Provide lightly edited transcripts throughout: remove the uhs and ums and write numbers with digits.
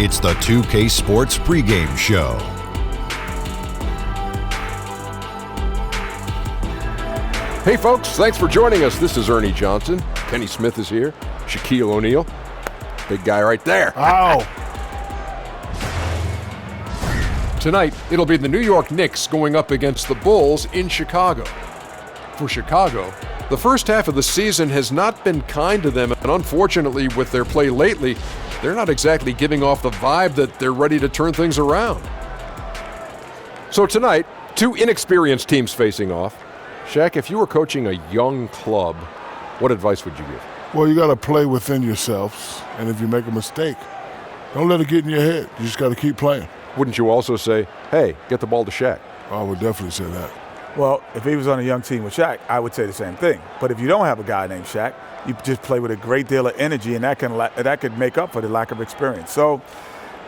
It's the 2K Sports Pregame Show. Hey folks, thanks for joining us. This is Ernie Johnson. Kenny Smith is here. Shaquille O'Neal. Big guy right there. Ow. Tonight, it'll be the New York Knicks going up against the Bulls in Chicago. For Chicago, the first half of the season has not been kind to them, and unfortunately, with their play lately, they're not exactly giving off the vibe that they're ready to turn things around. So tonight, two inexperienced teams facing off. Shaq, if you were coaching a young club, what advice would you give? Well, you got to play within yourselves, and if you make a mistake, don't let it get in your head. You just got to keep playing. Wouldn't you also say, hey, get the ball to Shaq? I would definitely say that. Well, if he was on a young team with Shaq, I would say the same thing. But if you don't have a guy named Shaq, you just play with a great deal of energy, and that could make up for the lack of experience. So,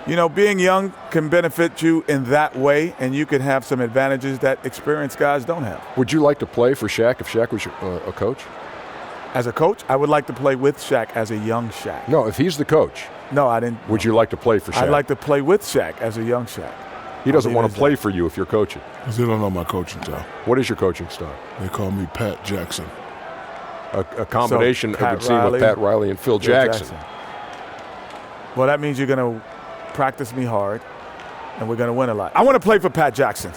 you know, being young can benefit you in that way, and you can have some advantages that experienced guys don't have. Would you like to play for Shaq if Shaq was a coach? As a coach, I would like to play with Shaq as a young Shaq. No, if he's the coach. No, I didn't. Would you like to play for Shaq? I'd like to play with Shaq as a young Shaq. He doesn't want to play for you if you're coaching. Because they don't know my coaching style. What is your coaching style? They call me Pat Jackson. A combination, it would seem, with Pat Riley and Phil Jackson. Well, that means you're going to practice me hard, and we're going to win a lot. I want to play for Pat Jackson.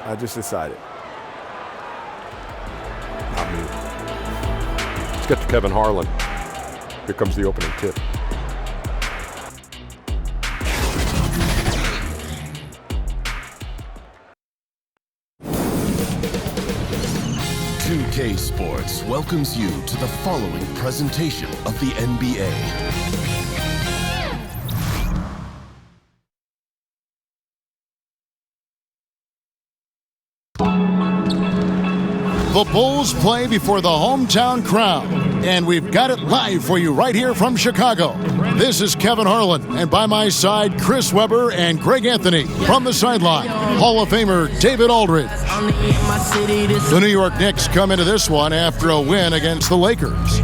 I just decided. Not me. Let's get to Kevin Harlan. Here comes the opening tip. K Sports welcomes you to the following presentation of the NBA. The Bulls play before the hometown crowd, and we've got it live for you right here from Chicago. This is Kevin Harlan, and by my side, Chris Webber and Greg Anthony. From the sideline, Hall of Famer David Aldridge. The New York Knicks come into this one after a win against the Lakers.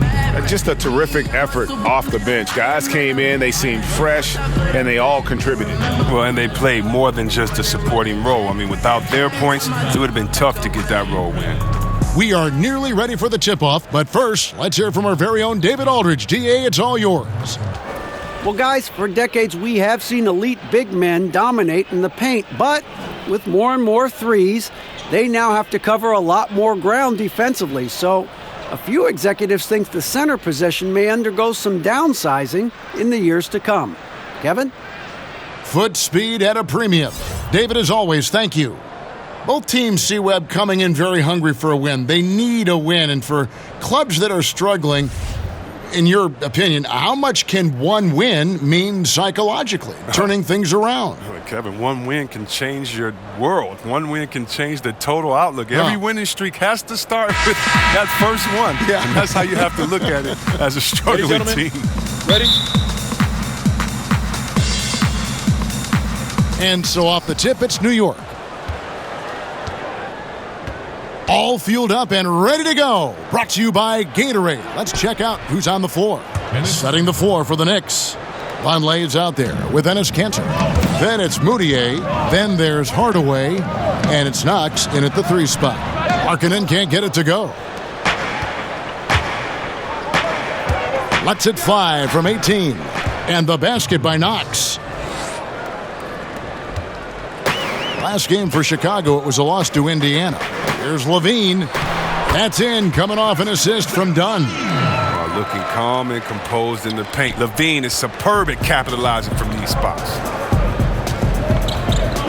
Just a terrific effort off the bench. Guys came in, they seemed fresh, and they all contributed. Well, and they played more than just a supporting role. I mean, without their points, it would have been tough to get that role win. We are nearly ready for the tip-off, but first, let's hear from our very own David Aldridge. DA, it's all yours. Well, guys, for decades we have seen elite big men dominate in the paint, but with more and more threes, they now have to cover a lot more ground defensively. So a few executives think the center position may undergo some downsizing in the years to come. Kevin? Foot speed at a premium. David, as always, thank you. Both teams see Webb coming in very hungry for a win. They need a win, and for clubs that are struggling, in your opinion, how much can one win mean psychologically, turning things around? Kevin, one win can change your world. One win can change the total outlook. Every winning streak has to start with that first one. Yeah. And that's how you have to look at it as a struggling team. Ready? And so off the tip, it's New York. All fueled up and ready to go. Brought to you by Gatorade. Let's check out who's on the floor. Setting the floor for the Knicks. Vonleh is out there with Enes Kanter. Then it's Moutier. Then there's Hardaway. And it's Knox in at the 3 spot. Markkanen can't get it to go. Lets it fly from 18. And the basket by Knox. Last game for Chicago, it was a loss to Indiana. Here's LaVine. That's in, coming off an assist from Dunn. Looking calm and composed in the paint. LaVine is superb at capitalizing from these spots.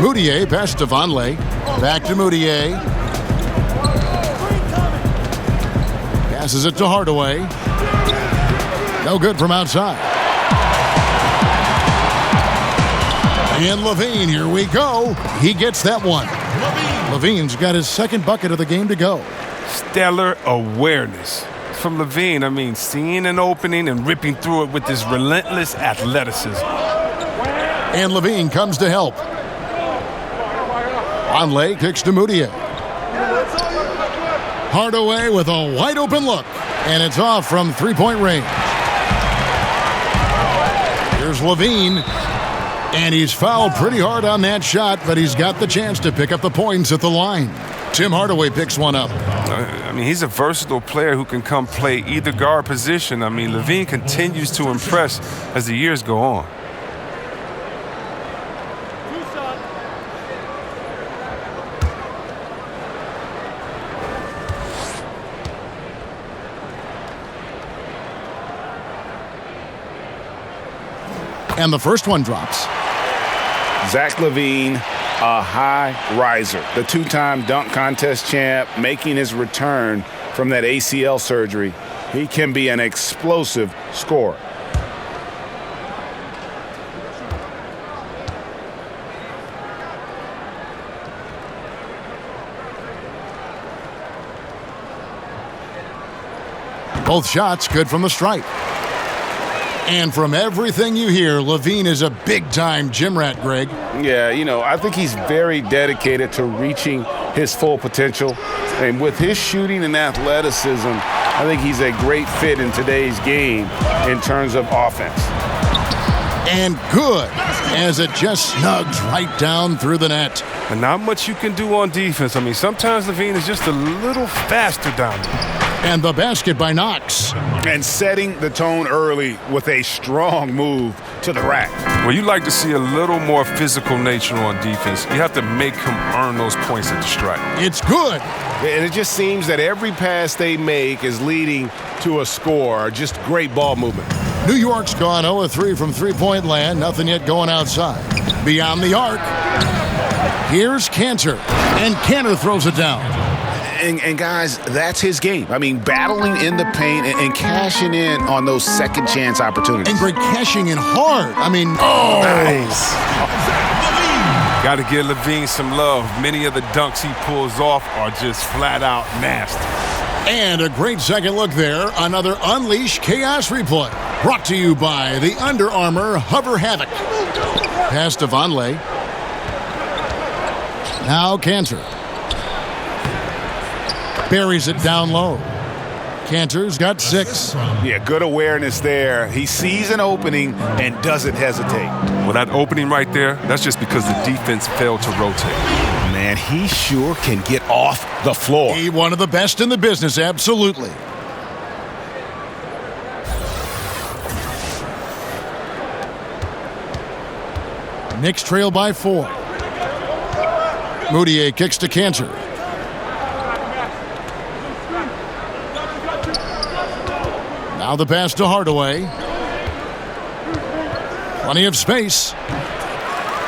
Moutier pass to Vonleh. Back to Moutier. Passes it to Hardaway. No good from outside. And LaVine, here we go. He gets that one. LaVine's got his second bucket of the game to go. Stellar awareness from LaVine. I mean, seeing an opening and ripping through it with this relentless athleticism. And LaVine comes to help. Vonleh kicks to Moutier. Hardaway with a wide open look. And it's off from three-point range. Here's LaVine. And he's fouled pretty hard on that shot, but he's got the chance to pick up the points at the line. Tim Hardaway picks one up. I mean, he's a versatile player who can come play either guard position. I mean, LaVine continues to impress as the years go on. And the first one drops. Zach LaVine, a high riser. The 2-time dunk contest champ, making his return from that ACL surgery. He can be an explosive scorer. Both shots good from the stripe. And from everything you hear, LaVine is a big-time gym rat, Greg. Yeah, you know, I think he's very dedicated to reaching his full potential. And with his shooting and athleticism, I think he's a great fit in today's game in terms of offense. And good, as it just snugs right down through the net. And not much you can do on defense. I mean, sometimes LaVine is just a little faster down there. And the basket by Knox. And setting the tone early with a strong move to the rack. Well, you like to see a little more physical nature on defense. You have to make him earn those points at the stripe. It's good. And it just seems that every pass they make is leading to a score. Just great ball movement. New York's gone 0-3 from three-point land. Nothing yet going outside. Beyond the arc. Here's Kanter. And Kanter throws it down. And guys, that's his game. I mean, battling in the paint and cashing in on those second chance opportunities. And Greg cashing in hard. I mean, nice. Got to give LaVine some love. Many of the dunks he pulls off are just flat out nasty. And a great second look there. Another Unleash Chaos replay. Brought to you by the Under Armour Hover Havoc. Pass to Vonleh. Now Kanter. Buries it down low. Kanter's got 6. Yeah, good awareness there. He sees an opening and doesn't hesitate. Well, that opening right there, that's just because the defense failed to rotate. Man, he sure can get off the floor. He one of the best in the business, absolutely. Knicks trail by 4. Moutier kicks to Cantor. Now the pass to Hardaway. Plenty of space.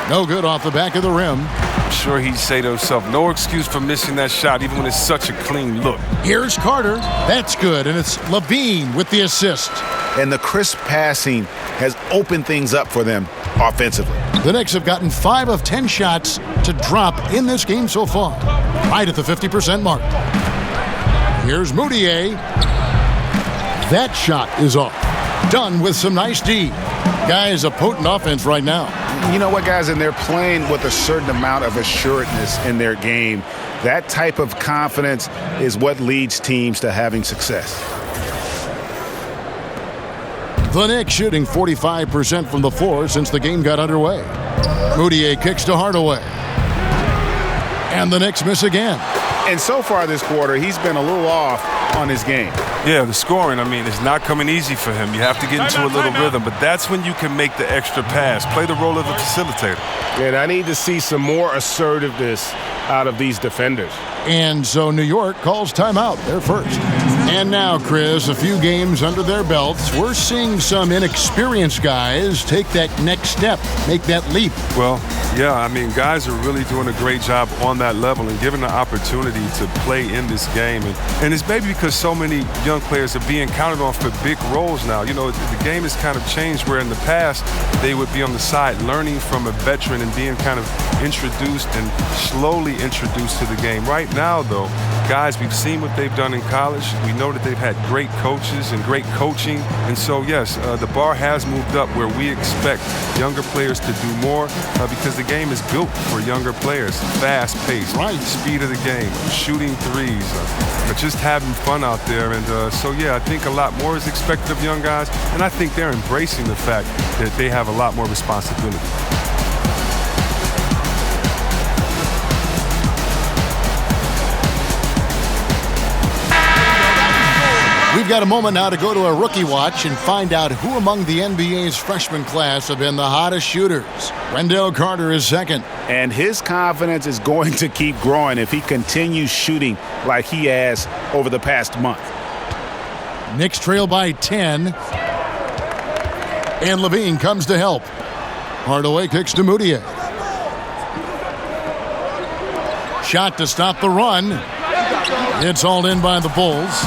No good off the back of the rim. I'm sure he'd say to himself, no excuse for missing that shot, even when it's such a clean look. Here's Carter. That's good, and it's LaVine with the assist. And the crisp passing has opened things up for them offensively. The Knicks have gotten 5 of 10 shots to drop in this game so far, right at the 50% mark. Here's Moutier. That shot is off. Done with some nice D. Guys, a potent offense right now. You know what, guys? And they're playing with a certain amount of assuredness in their game. That type of confidence is what leads teams to having success. The Knicks shooting 45% from the floor since the game got underway. Moutier kicks to Hardaway. And the Knicks miss again. And so far this quarter, he's been a little off on his game. Yeah, the scoring, it's not coming easy for him. You have to get into a little rhythm, but that's when you can make the extra pass, play the role of a facilitator. And I need to see some more assertiveness out of these defenders. And so New York calls timeout. They're first. And now, Chris, a few games under their belts, we're seeing some inexperienced guys take that next step, make that leap. Well, yeah, guys are really doing a great job on that level and given the opportunity to play in this game. And it's maybe because so many young players are being counted on for big roles now. The game has kind of changed where in the past they would be on the side learning from a veteran and being kind of introduced and slowly introduced to the game. Right now, though, guys, we've seen what they've done in college. We know that they've had great coaches and great coaching. And so, yes, the bar has moved up where we expect younger players to do more because the game is built for younger players. Fast pace, speed of the game, shooting threes, but just having fun out there. And so, yeah, I think a lot more is expected of young guys. And I think they're embracing the fact that they have a lot more responsibility. We've got a moment now to go to a rookie watch and find out who among the NBA's freshman class have been the hottest shooters. Wendell Carter is second. And his confidence is going to keep growing if he continues shooting like he has over the past month. Knicks trail by 10. And LaVine comes to help. Hardaway kicks to Moutier. Shot to stop the run. It's hauled in by the Bulls.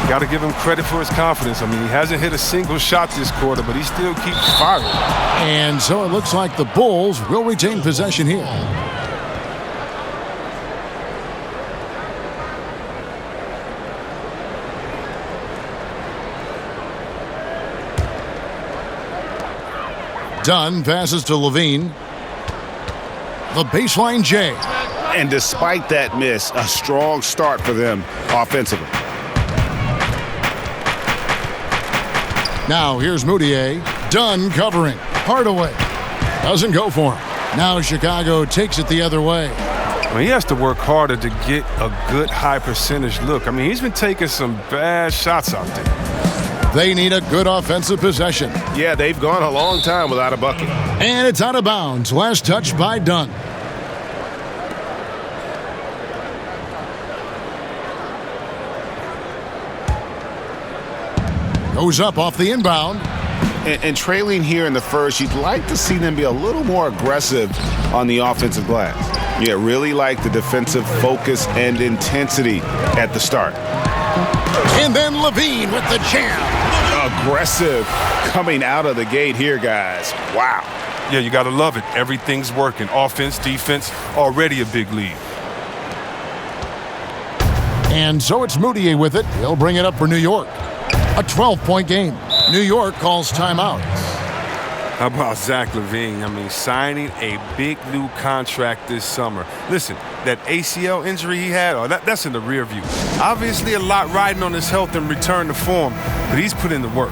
Got to give him credit for his confidence. He hasn't hit a single shot this quarter, but he still keeps firing. And so it looks like the Bulls will retain possession here. Dunn passes to LaVine. The baseline J. And despite that miss, a strong start for them offensively. Now here's Moutier. Dunn covering. Hardaway doesn't go for him. Now Chicago takes it the other way. He has to work harder to get a good high percentage look. He's been taking some bad shots out there. They need a good offensive possession. Yeah, they've gone a long time without a bucket. And it's out of bounds. Last touch by Dunn. Goes up off the inbound. And trailing here in the first, you'd like to see them be a little more aggressive on the offensive glass. Yeah, really like the defensive focus and intensity at the start. And then LaVine with the jam. Aggressive coming out of the gate here, guys. Wow. Yeah, you got to love it. Everything's working. Offense, defense, already a big lead. And so it's Moutier with it. He'll bring it up for New York. A 12-point game. New York calls timeout. How about Zach LaVine? Signing a big new contract this summer. Listen, that ACL injury he had, that's in the rear view. Obviously a lot riding on his health and return to form, but he's put in the work.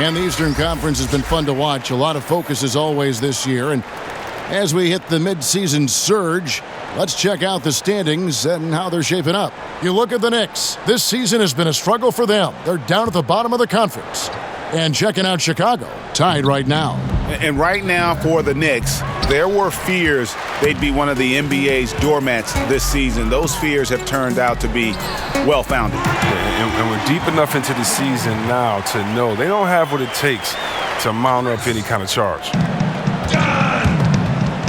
And the Eastern Conference has been fun to watch. A lot of focus as always this year. And as we hit the midseason surge, let's check out the standings and how they're shaping up. You look at the Knicks. This season has been a struggle for them. They're down at the bottom of the conference. And checking out Chicago, tied right now. And right now for the Knicks, there were fears they'd be one of the NBA's doormats this season. Those fears have turned out to be well-founded. And we're deep enough into the season now to know they don't have what it takes to mount up any kind of charge.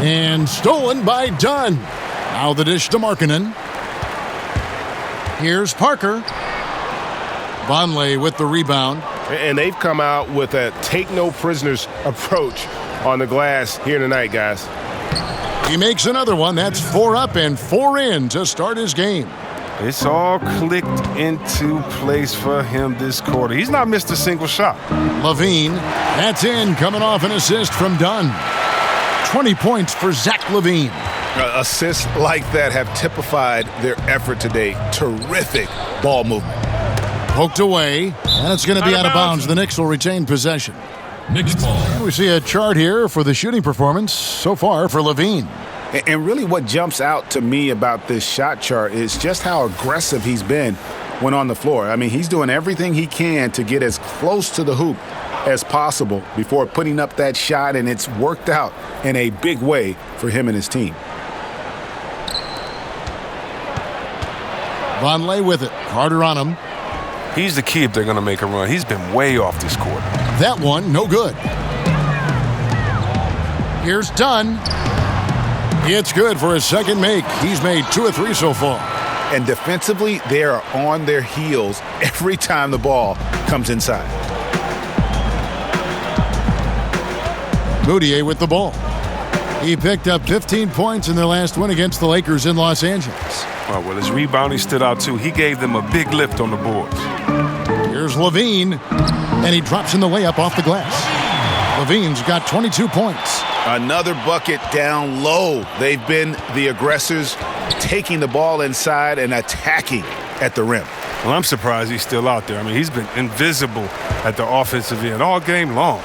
And stolen by Dunn. Now the dish to Markkanen. Here's Parker. Vonleh with the rebound. And they've come out with a take-no-prisoners approach on the glass here tonight, guys. He makes another one. That's 4 up and 4 in to start his game. It's all clicked into place for him this quarter. He's not missed a single shot. LaVine, that's in, coming off an assist from Dunn. 20 points for Zach LaVine. Assists like that have typified their effort today. Terrific ball movement. Poked away, and it's going to be out of bounds. The Knicks will retain possession. Knicks ball. We see a chart here for the shooting performance so far for LaVine. And really what jumps out to me about this shot chart is just how aggressive he's been when on the floor. I mean, he's doing everything he can to get as close to the hoop as possible before putting up that shot, and it's worked out in a big way for him and his team. Vonleh with it. Carter on him. He's the key if they're going to make a run. He's been way off this quarter. That one, no good. Here's Dunn. It's good for his second make. He's made 2 of 3 so far. And defensively, they are on their heels every time the ball comes inside. Moutier with the ball. He picked up 15 points in their last win against the Lakers in Los Angeles. Oh, well, his rebounding stood out, too. He gave them a big lift on the boards. Here's LaVine, and he drops in the layup off the glass. LaVine's got 22 points. Another bucket down low. They've been the aggressors, taking the ball inside and attacking at the rim. Well, I'm surprised he's still out there. I mean, he's been invisible at the offensive end all game long.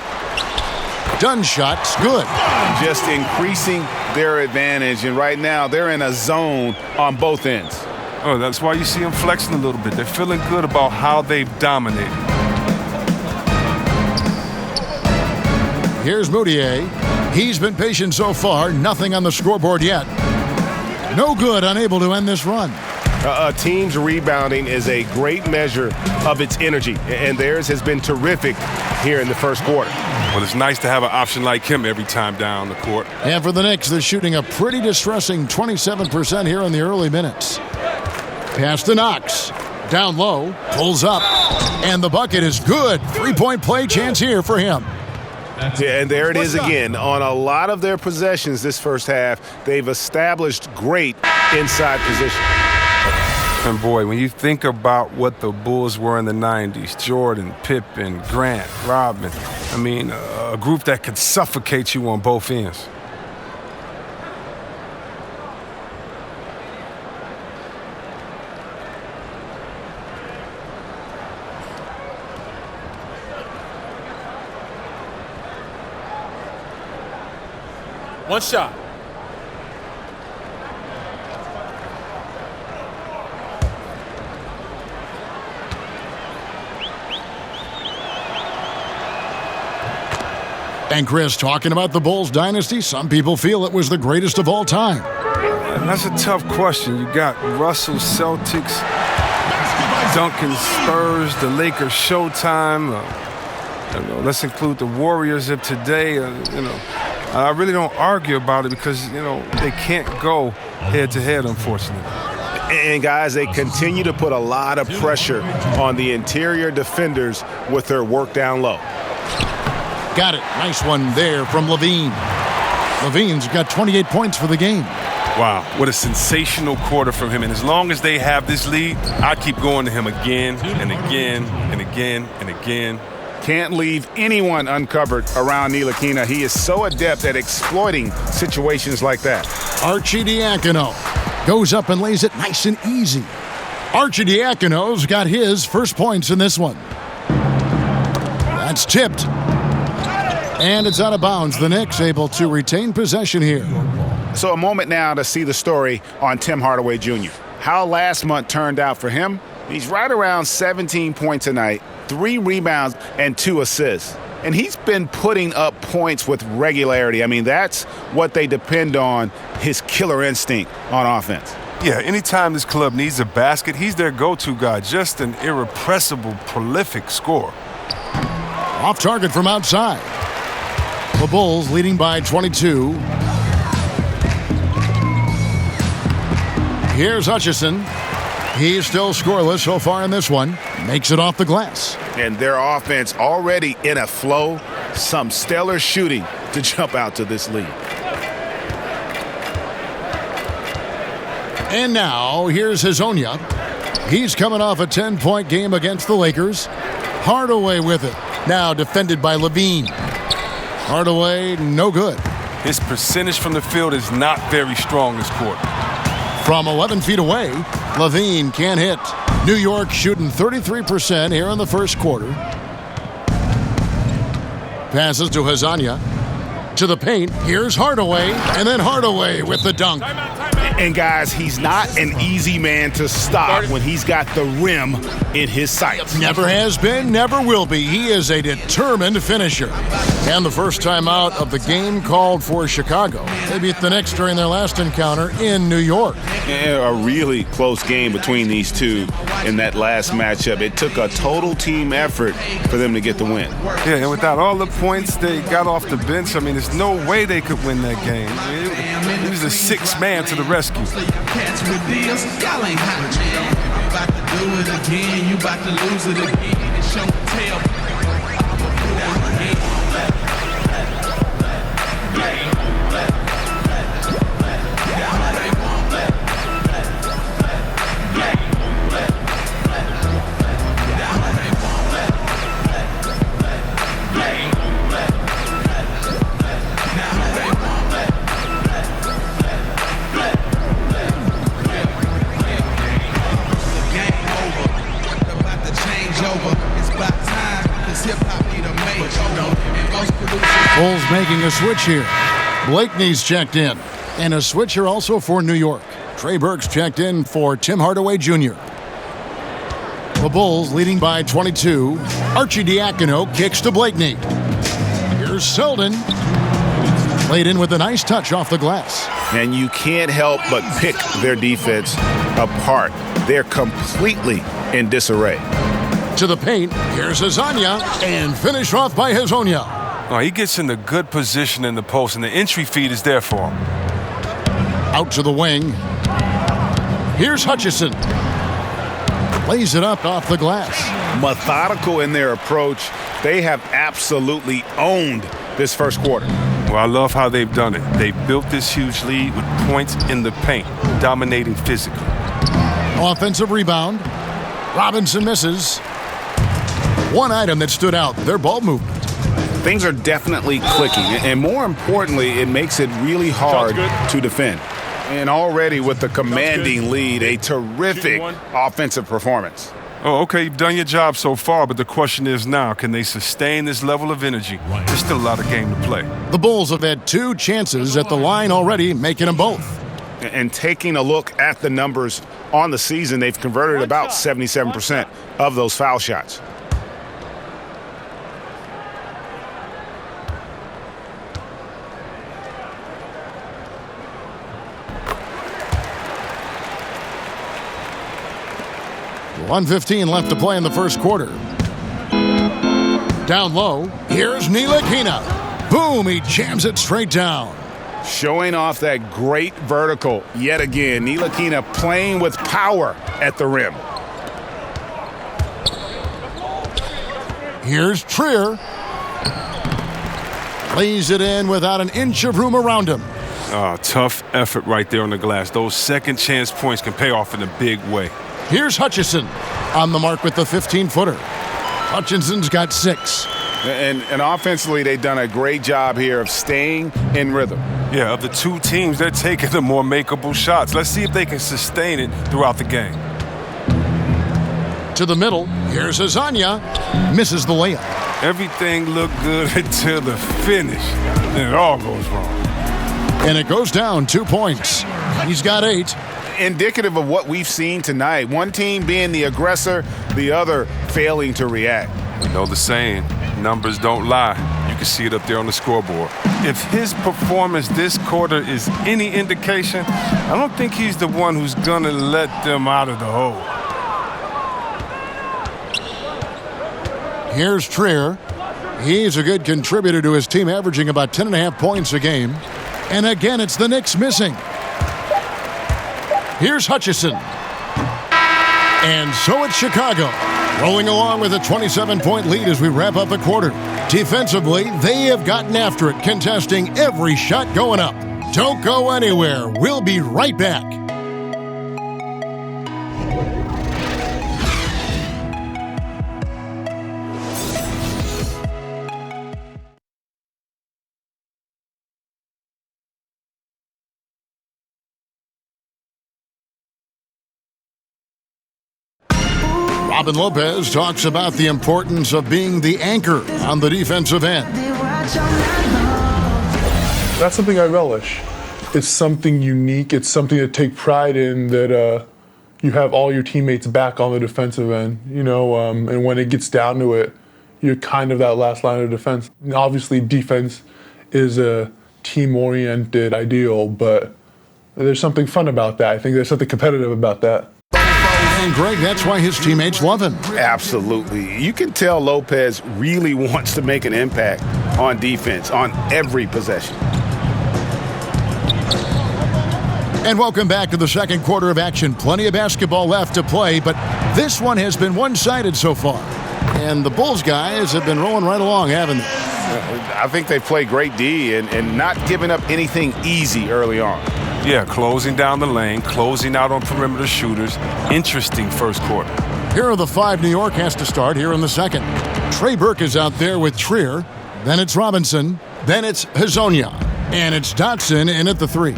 Dunn shot's good. Just increasing their advantage, and right now they're in a zone on both ends. Oh, that's why you see them flexing a little bit. They're feeling good about how they've dominated. Here's Moutier. He's been patient so far. Nothing on the scoreboard yet. No good, unable to end this run. A team's rebounding is a great measure of its energy, and theirs has been terrific here in the first quarter. Well, it's nice to have an option like him every time down the court. And for the Knicks, they're shooting a pretty distressing 27% here in the early minutes. Pass to Knox. Down low, pulls up, and the bucket is good. 3-point play chance here for him. Yeah, and there it is again. On a lot of their possessions this first half, they've established great inside position. And boy, when you think about what the Bulls were in the 90s, Jordan, Pippen, Grant, Rodman, I mean, a group that could suffocate you on both ends. One shot. And Chris, talking about the Bulls dynasty, some people feel it was the greatest of all time. And that's a tough question. You got Russell, Celtics, Duncan, Spurs, the Lakers, Showtime. Let's include the Warriors of today. I really don't argue about it because, they can't go head-to-head, unfortunately. And, guys, they continue to put a lot of pressure on the interior defenders with their work down low. Got it. Nice one there from LaVine. LaVine's got 28 points for the game. Wow, what a sensational quarter from him. And as long as they have this lead, I keep going to him again and again and again and again. Can't leave anyone uncovered around Ntilikina. He is so adept at exploiting situations like that. Arcidiacono goes up and lays it nice and easy. Arcidiacono's got his first points in this one. It's tipped. And it's out of bounds. The Knicks able to retain possession here. So a moment now to see the story on Tim Hardaway Jr. How last month turned out for him. He's right around 17 points a night, 3 rebounds, and 2 assists. And he's been putting up points with regularity. I mean, that's what they depend on, his killer instinct on offense. Yeah, anytime this club needs a basket, he's their go-to guy. Just an irrepressible, prolific scorer. Off target from outside. The Bulls leading by 22. Here's Hutchison. He's still scoreless so far in this one. Makes it off the glass. And their offense already in a flow. Some stellar shooting to jump out to this lead. And now, here's Hazonia. He's coming off a 10-point game against the Lakers. Hardaway with it. Now defended by LaVine. Hardaway, no good. His percentage from the field is not very strong this quarter. From 11 feet away, LaVine can't hit. New York shooting 33% here in the first quarter. Passes to Hazonia. To the paint. Here's Hardaway. And then Hardaway with the dunk. And guys, he's not an easy man to stop when he's got the rim in his sights. Never has been, never will be. He is a determined finisher. And the first time out of the game called for Chicago. They beat the Knicks during their last encounter in New York. Yeah, a really close game between these two in that last matchup. It took a total team effort for them to get the win. Yeah, and without all the points they got off the bench, I mean, there's no way they could win that game. He was a 6th man to the rescue. Catch with deals, y'all ain't hot, man. You about to do it again, you about to lose it again. It's show and tell. Bulls making a switch here. Blakeney's checked in. And a switch here also for New York. Trey Burke's checked in for Tim Hardaway Jr. The Bulls leading by 22. Archie Diacono kicks to Blakeney. Here's Selden. Played in with a nice touch off the glass. And you can't help but pick their defense apart. They're completely in disarray. To the paint. Here's Hazonia. And finished off by Hazonia. Oh, he gets in the good position in the post, and the entry feed is there for him. Out to the wing. Here's Hutchison. Lays it up off the glass. Methodical in their approach. They have absolutely owned this first quarter. Well, I love how they've done it. They built this huge lead with points in the paint, dominating physically. Offensive rebound. Robinson misses. One item that stood out, their ball movement. Things are definitely clicking, and more importantly, it makes it really hard to defend. And already with the commanding lead, a terrific offensive performance. Oh, okay, you've done your job so far, but the question is now, can they sustain this level of energy? There's still a lot of game to play. The Bulls have had 2 chances at the line already, making them both. And taking a look at the numbers on the season, they've converted about 77% of those foul shots. .115 left to play in the first quarter. Down low, here's Ntilikina. Boom, he jams it straight down. Showing off that great vertical yet again. Ntilikina playing with power at the rim. Here's Trier. Lays it in without an inch of room around him. Tough effort right there on the glass. Those second chance points can pay off in a big way. Here's Hutchison on the mark with the 15-footer. Hutchinson's got 6. And offensively, they've done a great job here of staying in rhythm. Yeah, of the 2 teams, they're taking the more makeable shots. Let's see if they can sustain it throughout the game. To the middle, here's Hazonia. Misses the layup. Everything looked good until the finish. Then it all goes wrong. And it goes down 2 points. He's got 8. Indicative of what we've seen tonight. One team being the aggressor, the other failing to react. You know the saying, numbers don't lie. You can see it up there on the scoreboard. If his performance this quarter is any indication, I don't think he's the one who's going to let them out of the hole. Here's Trier. He's a good contributor to his team, averaging about 10.5 points a game. And again, it's the Knicks missing. Here's Hutchison. And so it's Chicago, rolling along with a 27-point lead as we wrap up the quarter. Defensively, they have gotten after it, contesting every shot going up. Don't go anywhere. We'll be right back. Robin Lopez talks about the importance of being the anchor on the defensive end. That's something I relish. It's something unique. It's something to take pride in, that you have all your teammates back on the defensive end, and when it gets down to it, you're kind of that last line of defense. And obviously, defense is a team-oriented ideal, but there's something fun about that. I think there's something competitive about that. And Greg, that's why his teammates love him. Absolutely. You can tell Lopez really wants to make an impact on defense, on every possession. And welcome back to the second quarter of action. Plenty of basketball left to play, but this one has been one-sided so far. And the Bulls guys have been rolling right along, haven't they? I think they play great D and not giving up anything easy early on. Yeah, closing down the lane, closing out on perimeter shooters. Interesting first quarter. Here are the 5 New York has to start here in the second. Trey Burke is out there with Trier. Then it's Robinson. Then it's Hezonja. And it's Dotson in at the 3.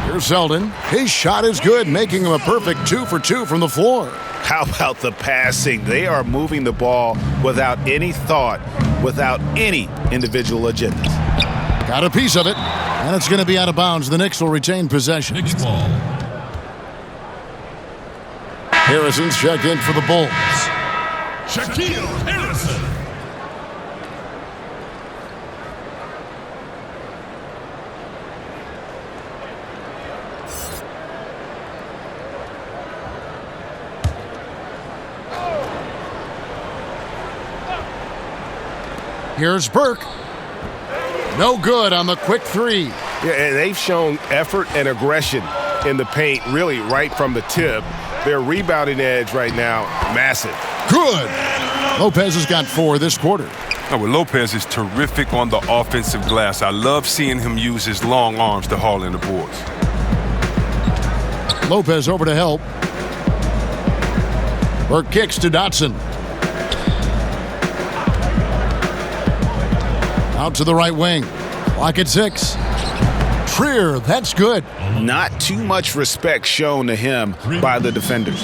Here's Zeldin. His shot is good, making him a perfect 2 for 2 from the floor. How about the passing? They are moving the ball without any thought, without any individual agendas. Got a piece of it, and it's going to be out of bounds. The Knicks will retain possession. Knicks ball. Harrison's checked in for the Bulls. Shaquille Harrison. Here's Burke. No good on the quick 3. Yeah, and they've shown effort and aggression in the paint, really right from the tip. Their rebounding edge right now, massive. Good. Lopez has got 4 this quarter. Oh, well, Lopez is terrific on the offensive glass. I love seeing him use his long arms to haul in the boards. Lopez over to help. Burke kicks to Dotson. Out to the right wing. Clock at 6. Trier, that's good. Not too much respect shown to him by the defenders.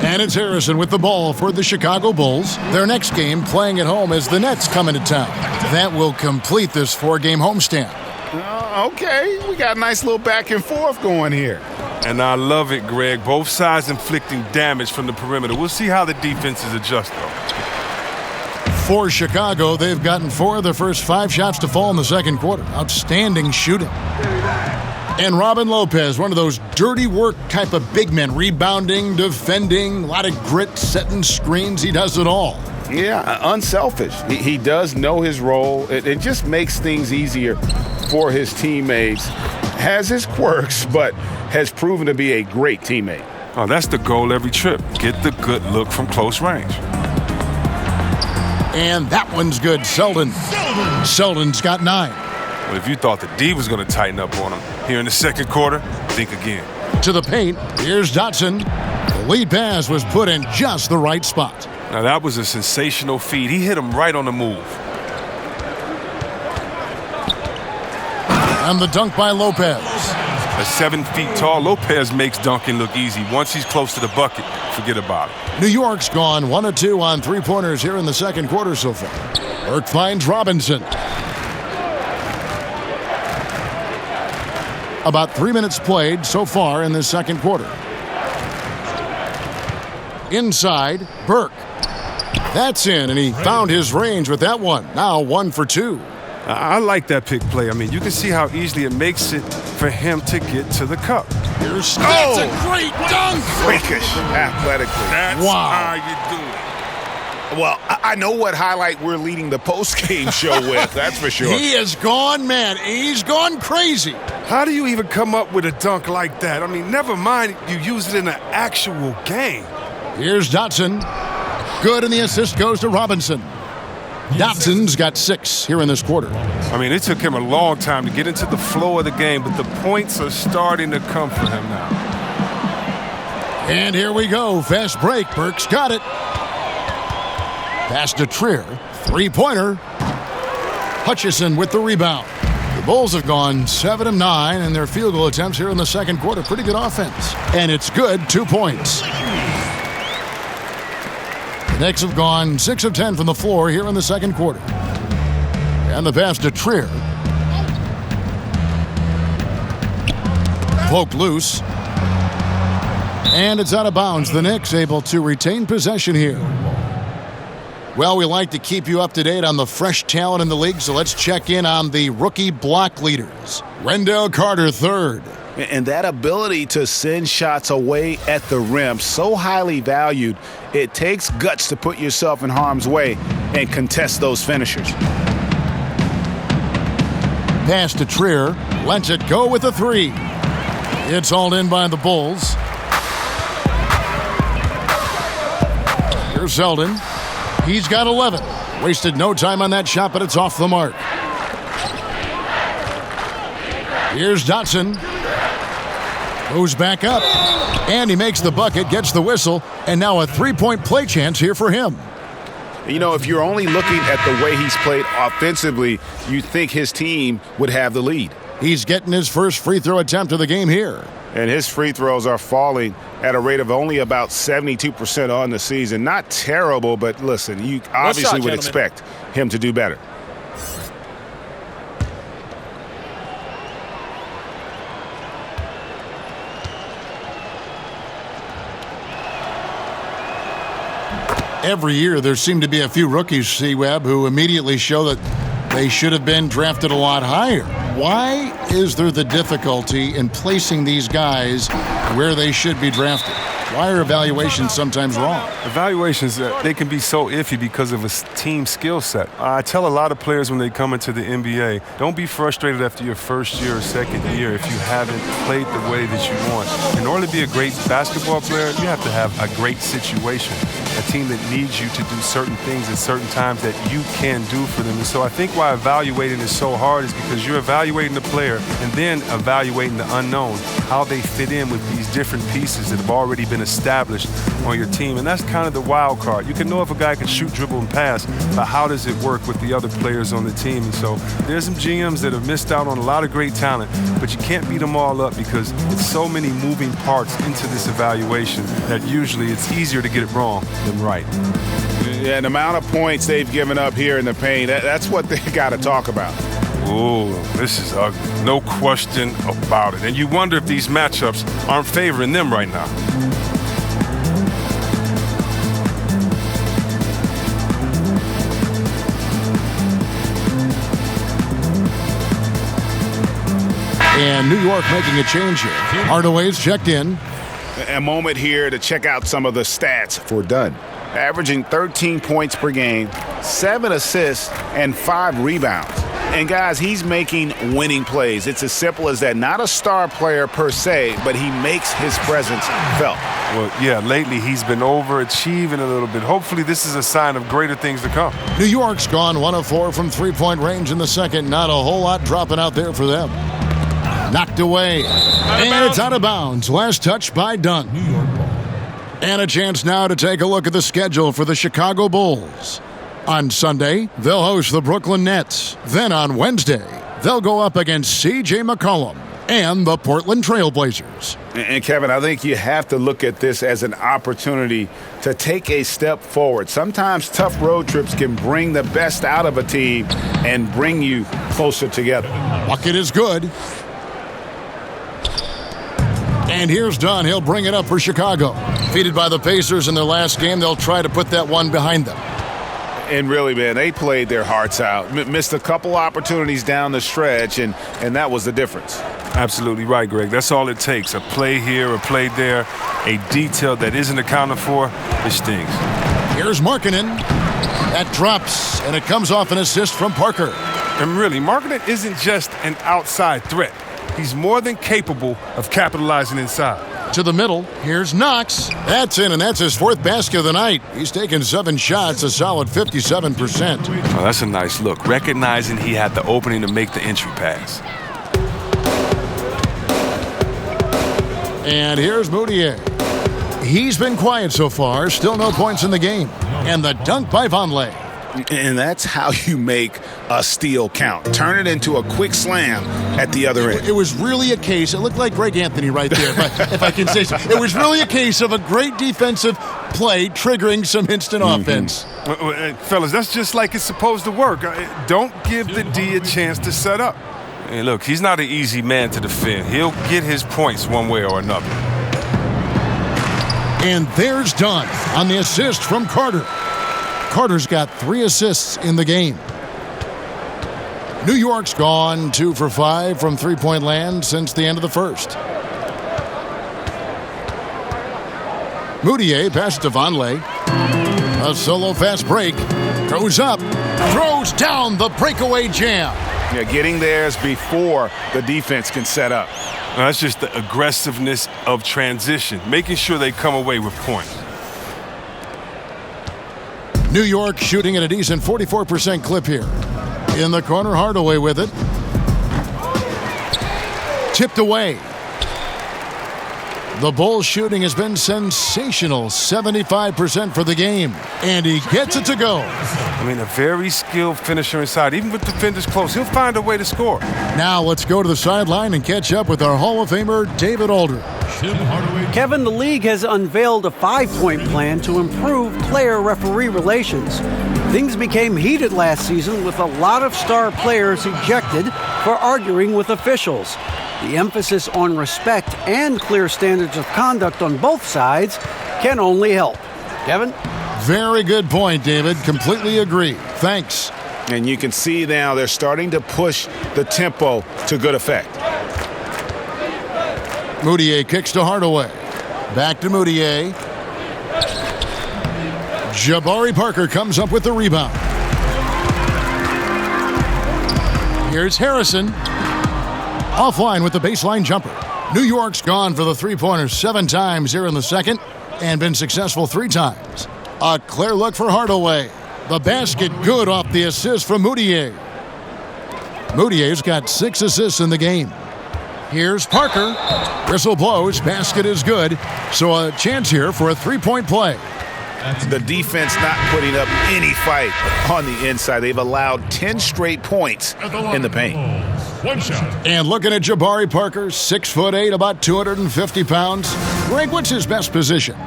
And it's Harrison with the ball for the Chicago Bulls. Their next game playing at home as the Nets come into town. That will complete this 4-game homestand. Okay, we got a nice little back and forth going here. And I love it, Greg. Both sides inflicting damage from the perimeter. We'll see how the defenses adjust, though. For Chicago, they've gotten 4 of their first 5 shots to fall in the second quarter. Outstanding shooting. And Robin Lopez, one of those dirty work type of big men, rebounding, defending, a lot of grit, setting screens. He does it all. Yeah, unselfish. He does know his role. It just makes things easier for his teammates. Has his quirks, but has proven to be a great teammate. Oh, that's the goal every trip. Get the good look from close range. And that one's good. Seldon's got 9. Well, if you thought the D was going to tighten up on him here in the second quarter, think again. To the paint, here's Dotson. The lead pass was put in just the right spot. Now that was a sensational feed. He hit him right on the move. And the dunk by Lopez. At 7 feet tall, Lopez makes dunking look easy once he's close to the bucket. forget about it. New York's gone 1 of 2 on three-pointers here in the second quarter so far. Burke finds Robinson. About 3 minutes played so far in this second quarter. Inside, Burke. That's in, and he found his range with that one. Now 1 for 2. I like that pick play. I mean, you can see how easily it makes it for him to get to the cup. That's a great dunk! Freakish athletically. That's how you do it. Well, I know what highlight we're leading the postgame show with, that's for sure. He has gone, man. He's gone crazy. How do you even come up with a dunk like that? I mean, never mind you use it in an actual game. Here's Dotson. Good, and the assist goes to Robinson. Dotson's got 6 here in this quarter. I mean, it took him a long time to get into the flow of the game, but the points are starting to come for him now. And here we go. Fast break. Burke's got it. Pass to Trier. Three-pointer. Hutchison with the rebound. The Bulls have gone 7 of 9 in their field goal attempts here in the second quarter. Pretty good offense. And it's good. 2 points. The Knicks have gone 6 of 10 from the floor here in the second quarter. And the pass to Trier. Poked loose. And it's out of bounds. The Knicks able to retain possession here. Well, we like to keep you up to date on the fresh talent in the league, so let's check in on the rookie block leaders. Wendell Carter, third. And that ability to send shots away at the rim, so highly valued, it takes guts to put yourself in harm's way and contest those finishers. Pass to Trier. Lets it go with a 3. It's hauled in by the Bulls. Here's Zeldin. He's got 11. Wasted no time on that shot, but it's off the mark. Here's Dotson. Moves back up. And he makes the bucket, gets the whistle, and now a three-point play chance here for him. You know, if you're only looking at the way he's played offensively, you think his team would have the lead. He's getting his first free throw attempt of the game here. And his free throws are falling at a rate of only about 72% on the season. Not terrible, but listen, you obviously would expect him to do better. Every year there seem to be a few rookies, C-Web, who immediately show that they should have been drafted a lot higher. Why is there the difficulty in placing these guys where they should be drafted? Why are evaluations sometimes wrong? Evaluations, they can be so iffy because of a team skill set. I tell a lot of players when they come into the NBA, don't be frustrated after your first year or second year if you haven't played the way that you want. In order to be a great basketball player, you have to have a great situation, a team that needs you to do certain things at certain times that you can do for them. And so I think why evaluating is so hard is because you're evaluating the player and then evaluating the unknown, how they fit in with these different pieces that have already been established on your team. And that's kind of the wild card. You can know if a guy can shoot, dribble, and pass, but how does it work with the other players on the team? And so there's some GMs that have missed out on a lot of great talent, but you can't beat them all up because it's so many moving parts into this evaluation that usually it's easier to get it wrong than right. Yeah, and the amount of points they've given up here in the paint, that's what they got to talk about. Oh, this is ugly. No question about it. And you wonder if these matchups aren't favoring them right now. And New York making a change here. Hardaway's checked in. A moment here to check out some of the stats for Dunn. Averaging 13 points per game, 7 assists, and 5 rebounds. And guys, he's making winning plays. It's as simple as that. Not a star player per se, but he makes his presence felt. Well, yeah, lately he's been overachieving a little bit. Hopefully this is a sign of greater things to come. New York's gone 1 of 4 from three-point range in the second. Not a whole lot dropping out there for them. Knocked away. And it's out of bounds. Last touch by Dunn. New York ball. And a chance now to take a look at the schedule for the Chicago Bulls. On Sunday, they'll host the Brooklyn Nets. Then on Wednesday, they'll go up against C.J. McCollum. and the Portland Trail Blazers. And Kevin, I think you have to look at this as an opportunity to take a step forward. Sometimes tough road trips can bring the best out of a team and bring you closer together. Bucket is good. And here's Dunn. He'll bring it up for Chicago. Defeated by the Pacers in their last game, they'll try to put that one behind them. And really, man, they played their hearts out. Missed a couple opportunities down the stretch, and that was the difference. Absolutely right, Greg. That's all it takes. A play here, a play there, a detail that isn't accounted for. It stings. Here's Markkanen. That drops, and it comes off an assist from Parker. And really, Markkanen isn't just an outside threat. He's more than capable of capitalizing inside. To the middle, here's Knox. That's in, and that's his 4th basket of the night. He's taken 7 shots, a solid 57%. Oh, that's a nice look, recognizing he had the opening to make the entry pass. And here's Moutier. He's been quiet so far, still no points in the game. And the dunk by Vonleh. And that's how you make a steal count. Turn it into a quick slam at the other end. It was really a case, it looked like Greg Anthony right there, if I can say so. It was really a case of a great defensive play triggering some instant offense. Fellas, that's just like it's supposed to work. Don't give the D a chance to set up. Hey, look, he's not an easy man to defend. He'll get his points one way or another. And there's Dunn on the assist from Carter. Carter's got 3 assists in the game. New York's gone 2 for 5 from three-point land since the end of the first. Moutier passes to Vonleh. A solo fast break. Goes up. Throws down the breakaway jam. Yeah, getting theirs before the defense can set up. Now, that's just the aggressiveness of transition, making sure they come away with points. New York shooting at a decent 44% clip here. In the corner, Hardaway with it. Tipped away. The Bulls shooting has been sensational, 75% for the game. And he gets it to go. I mean, a very skilled finisher inside. Even with defenders close, he'll find a way to score. Now let's go to the sideline and catch up with our Hall of Famer, David Aldridge. Kevin, the league has unveiled a 5-point plan to improve player-referee relations. Things became heated last season with a lot of star players ejected for arguing with officials. The emphasis on respect and clear standards of conduct on both sides can only help. Kevin? Very good point, David. Completely agree. Thanks. And you can see now they're starting to push the tempo to good effect. Moutier kicks to Hardaway. Back to Moutier. Jabari Parker comes up with the rebound. Here's Harrison. Offline with the baseline jumper. New York's gone for the three-pointer 7 times here in the second and been successful 3 times. A clear look for Hardaway. The basket good off the assist from Moutier. Moutier's got 6 assists in the game. Here's Parker. Whistle blows. Basket is good. So a chance here for a 3-point play. The defense not putting up any fight on the inside. They've allowed 10 straight points in the paint. And looking at Jabari Parker, 6'8", about 250 pounds. Greg, what's his best position?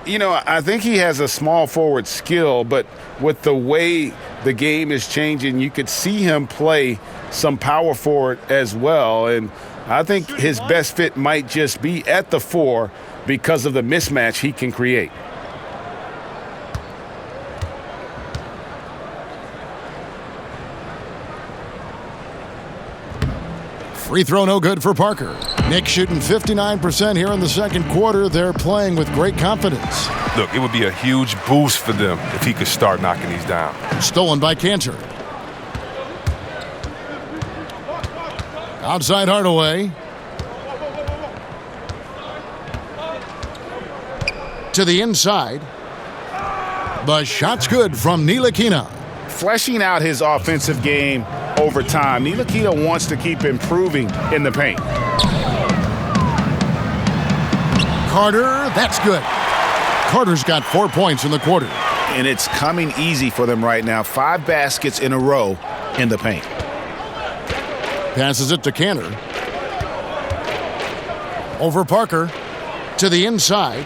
You know, I think he has a small forward skill, but with the way the game is changing, you could see him play some power forward as well. And I think his best fit might just be at the 4 because of the mismatch he can create. Free throw no good for Parker. Knicks shooting 59% here in the second quarter. They're playing with great confidence. Look, it would be a huge boost for them if he could start knocking these down. Stolen by Cantor. Outside Hardaway. To the inside. The shot's good from Ntilikina. Fleshing out his offensive game over time. Ntilikina wants to keep improving in the paint. Carter, that's good. Carter's got 4 points in the quarter. And it's coming easy for them right now. 5 baskets in a row in the paint. Passes it to Cantor. Over Parker to the inside.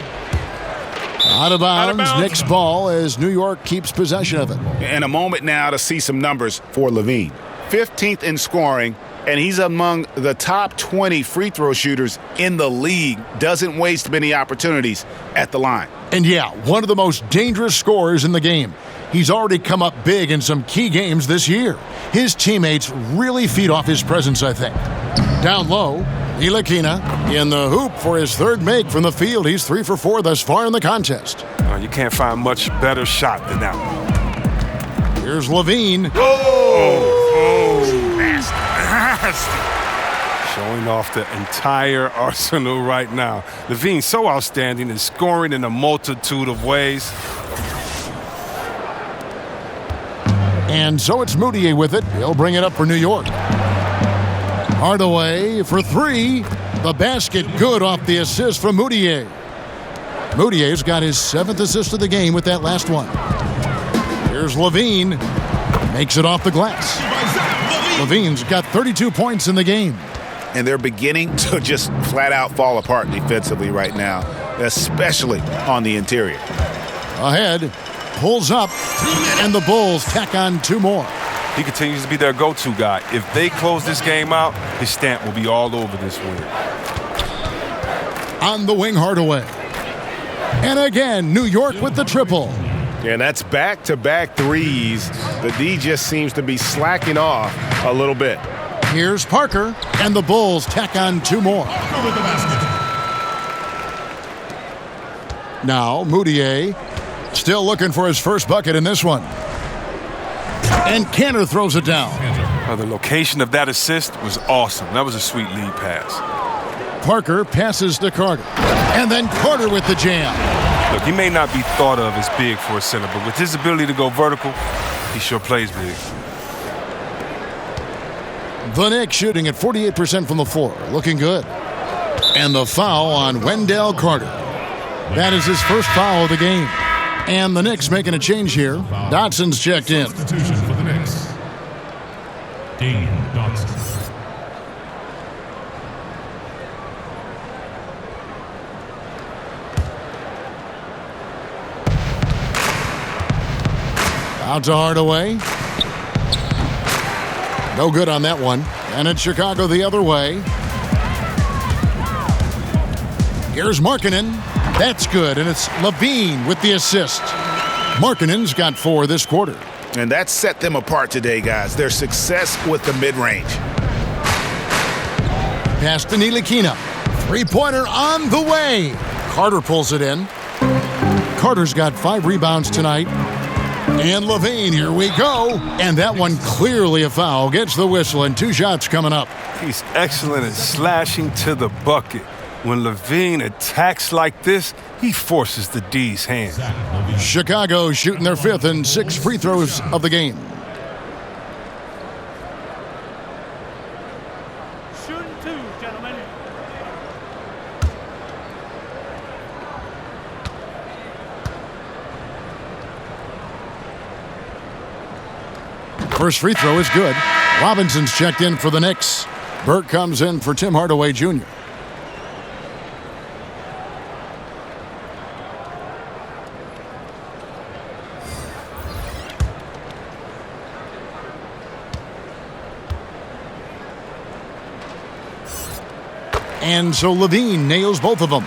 Out of bounds. Knicks ball as New York keeps possession of it. And a moment now to see some numbers for LaVine. 15th in scoring, and he's among the top 20 free throw shooters in the league. Doesn't waste many opportunities at the line. And yeah, one of the most dangerous scorers in the game. He's already come up big in some key games this year. His teammates really feed off his presence, I think. Down low, Ntilikina in the hoop for his third make from the field. He's 3 for 4 thus far in the contest. You can't find much better shot than that one. Here's LaVine. Nasty. Showing off the entire arsenal right now. LaVine so outstanding in scoring in a multitude of ways. And so it's Moutier with it. He'll bring it up for New York. Hardaway for 3. The basket good off the assist from Moutier. Moutier's got his 7th assist of the game with that last one. Here's LaVine. Makes it off the glass. LaVine's got 32 points in the game. And they're beginning to just flat out fall apart defensively right now, especially on the interior. Ahead. Pulls up, and the Bulls tack on 2 more. He continues to be their go-to guy. If they close this game out, his stamp will be all over this win. On the wing, Hardaway. And again, New York with the triple. Yeah, and that's back-to-back threes. The D just seems to be slacking off a little bit. Here's Parker, and the Bulls tack on 2 more. Now, Moutier still looking for his first bucket in this one. And Kanter throws it down. The location of that assist was awesome. That was a sweet lead pass. Parker passes to Carter. And then Carter with the jam. Look, he may not be thought of as big for a center, but with his ability to go vertical, he sure plays big. The Knicks shooting at 48% from the floor. Looking good. And the foul on Wendell Carter. That is his first foul of the game. And the Knicks making a change here. Dotson's checked in. Substitution for the Knicks. Damian Dotson. Out to Hardaway. No good on that one. And it's Chicago the other way. Here's Markkanen. That's good, and it's LaVine with the assist. Markkanen's got 4 this quarter. And that set them apart today, guys. Their success with the mid-range. Pass to Ntilikina. 3-pointer on the way. Carter pulls it in. Carter's got 5 rebounds tonight. And LaVine, here we go. And that one clearly a foul. Gets the whistle, and 2 shots coming up. He's excellent at slashing to the bucket. When LaVine attacks like this, he forces the D's hand. Chicago shooting their 5th and 6 free throws of the game. Shooting 2, gentlemen. First free throw is good. Robinson's checked in for the Knicks. Burke comes in for Tim Hardaway Jr. And so LaVine nails both of them.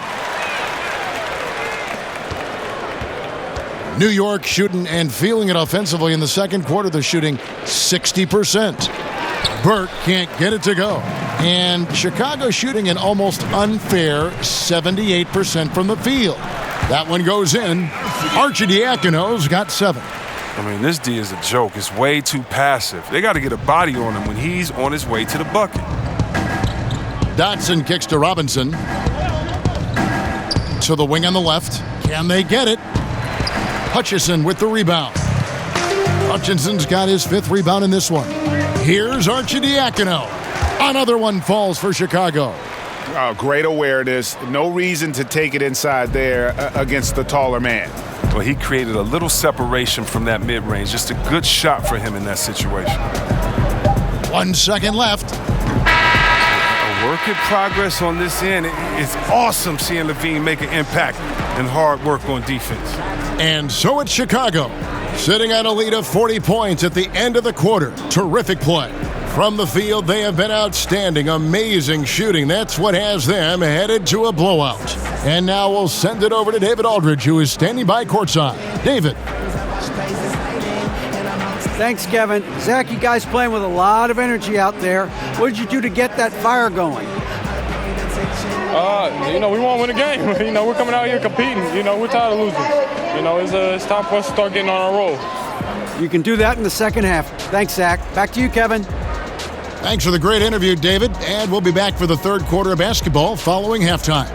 New York shooting and feeling it offensively in the second quarter. They're shooting 60%. Burke can't get it to go. And Chicago shooting an almost unfair 78% from the field. That one goes in. Arcidiacono's got 7. I mean, this D is a joke. It's way too passive. They got to get a body on him when he's on his way to the bucket. Dotson kicks to Robinson. To the wing on the left. Can they get it? Hutchison with the rebound. Hutchinson's got his 5th rebound in this one. Here's Arcidiacono. Another one falls for Chicago. Great awareness. No reason to take it inside there against the taller man. Well, he created a little separation from that mid-range. Just a good shot for him in that situation. 1 second left. A work market progress on this end. It's awesome seeing LaVine make an impact and hard work on defense. And so it's Chicago, sitting at a lead of 40 points at the end of the quarter. Terrific play. From the field, they have been outstanding. Amazing shooting. That's what has them headed to a blowout. And now we'll send it over to David Aldridge, who is standing by courtside. David. Thanks, Kevin. Zach, you guys playing with a lot of energy out there. What did you do to get that fire going? We want to win a game. We're coming out here competing. We're tired of losing. It's time for us to start getting on our roll. You can do that in the second half. Thanks, Zach. Back to you, Kevin. Thanks for the great interview, David. And we'll be back for the third quarter of basketball following halftime.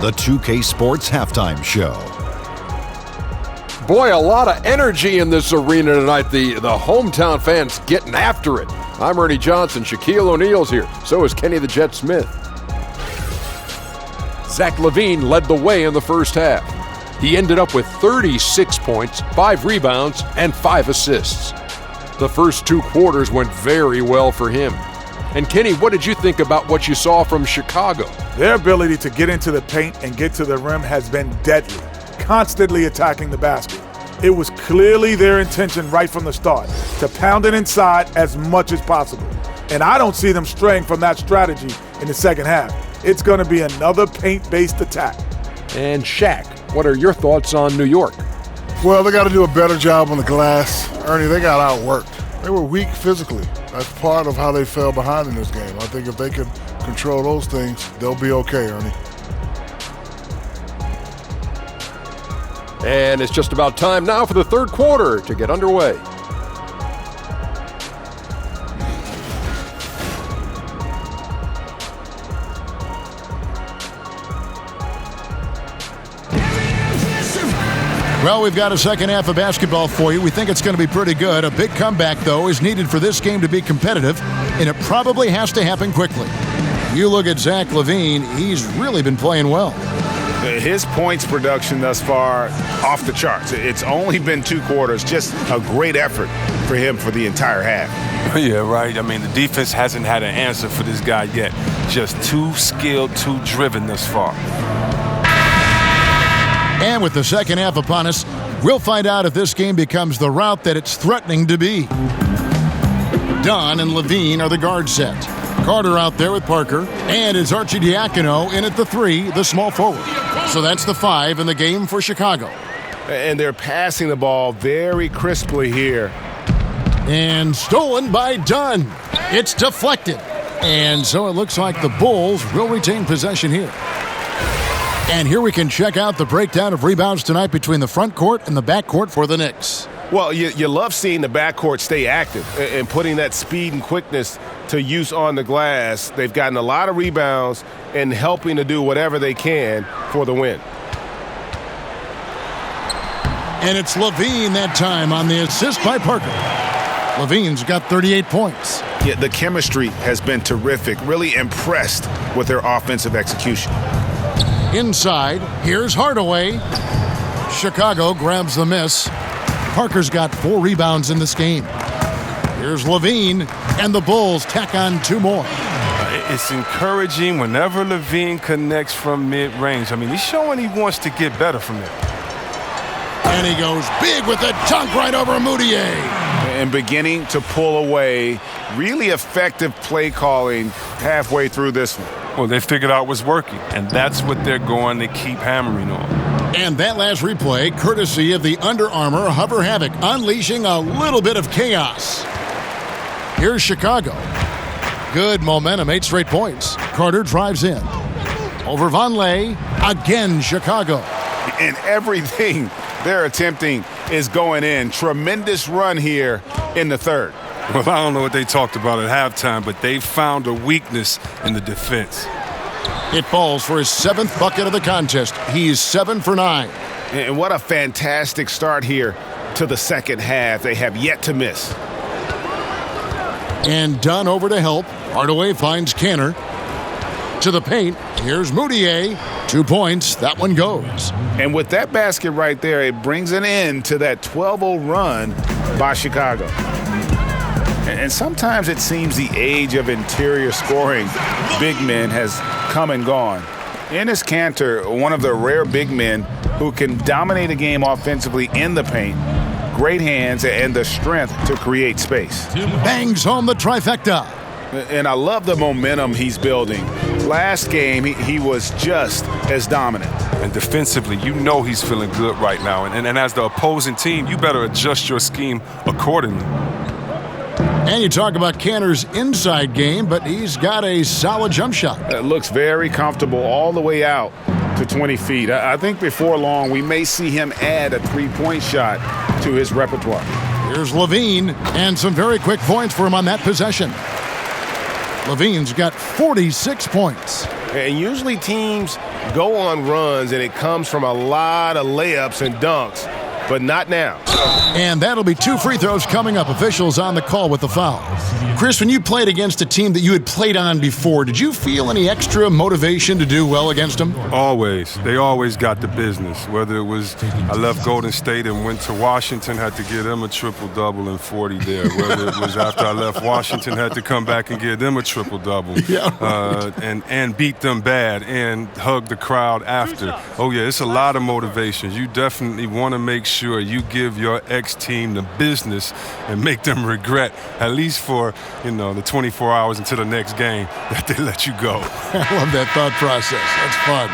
The 2K Sports Halftime Show. Boy, a lot of energy in this arena tonight. The hometown fans getting after it. I'm Ernie Johnson. Shaquille O'Neal's here. So is Kenny the Jet Smith. Zach LaVine led the way in the first half. He ended up with 36 points, 5 rebounds, and 5 assists. The first 2 quarters went very well for him. And Kenny, what did you think about what you saw from Chicago? Their ability to get into the paint and get to the rim has been deadly, constantly attacking the basket. It was clearly their intention right from the start to pound it inside as much as possible. And I don't see them straying from that strategy in the second half. It's going to be another paint-based attack. And Shaq, what are your thoughts on New York? Well, they got to do a better job on the glass. Ernie, they got outworked. They were weak physically. That's part of how they fell behind in this game. I think if they can control those things, they'll be okay, Ernie. And it's just about time now for the third quarter to get underway. Well, we've got a second half of basketball for you. We think it's going to be pretty good. A big comeback, though, is needed for this game to be competitive, and it probably has to happen quickly. You look at Zach LaVine, he's really been playing well. His points production thus far, off the charts. It's only been 2 quarters. Just a great effort for him for the entire half. Yeah, right. I mean, the defense hasn't had an answer for this guy yet. Just too skilled, too driven thus far. And with the second half upon us, we'll find out if this game becomes the route that it's threatening to be. Dunn and LaVine are the guard set. Carter out there with Parker, and it's Arcidiacono in at the 3, the small forward. So that's the 5 in the game for Chicago. And they're passing the ball very crisply here. And stolen by Dunn. It's deflected. And so it looks like the Bulls will retain possession here. And here we can check out the breakdown of rebounds tonight between the front court and the back court for the Knicks. Well, you love seeing the backcourt stay active and putting that speed and quickness to use on the glass. They've gotten a lot of rebounds and helping to do whatever they can for the win. And it's LaVine that time on the assist by Parker. LaVine's got 38 points. Yeah, the chemistry has been terrific. Really impressed with their offensive execution. Inside, here's Hardaway. Chicago grabs the miss. Parker's got 4 rebounds in this game. Here's LaVine, and the Bulls tack on 2 more. It's encouraging whenever LaVine connects from mid-range. I mean, he's showing he wants to get better from there. And he goes big with the dunk right over Moutier. And beginning to pull away. Really effective play calling halfway through this one. Well, they figured out what's working, and that's what they're going to keep hammering on. And that last replay, courtesy of the Under Armour Hover Havoc, unleashing a little bit of chaos. Here's Chicago. Good momentum, 8 straight points. Carter drives in. Over Vonleh, again Chicago. And everything they're attempting is going in. Tremendous run here in the third. Well, I don't know what they talked about at halftime, but they found a weakness in the defense. It falls for his 7th bucket of the contest. He's 7 for 9. And what a fantastic start here to the second half. They have yet to miss. And Dunn over to help. Hardaway finds Canner. To the paint. Here's Moutier. 2 points. That one goes. And with that basket right there, it brings an end to that 12-0 run by Chicago. And sometimes it seems the age of interior scoring big men has come and gone. Enes Kanter, one of the rare big men who can dominate a game offensively in the paint, great hands and the strength to create space. Bangs home the trifecta. And I love the momentum he's building. Last game, he was just as dominant. And defensively, you know he's feeling good right now. And as the opposing team, you better adjust your scheme accordingly. And you talk about Kanter's inside game, but he's got a solid jump shot. It looks very comfortable all the way out to 20 feet. I think before long, we may see him add a three-point shot to his repertoire. Here's LaVine, and some very quick points for him on that possession. LaVine's got 46 points. And usually teams go on runs, and it comes from a lot of layups and dunks, but not now. And that'll be 2 free throws coming up. Officials on the call with the foul. Chris, when you played against a team that you had played on before, did you feel any extra motivation to do well against them? Always. They always got the business. Whether it was I left Golden State and went to Washington, had to give them a triple-double and 40 there. Whether it was after I left Washington, had to come back and give them a triple-double. And beat them bad and hug the crowd after. Oh, yeah, it's a lot of motivations. You definitely want to make sure you give your ex-team the business and make them regret, at least for, the 24 hours until the next game, that they let you go. I love that thought process. That's fun.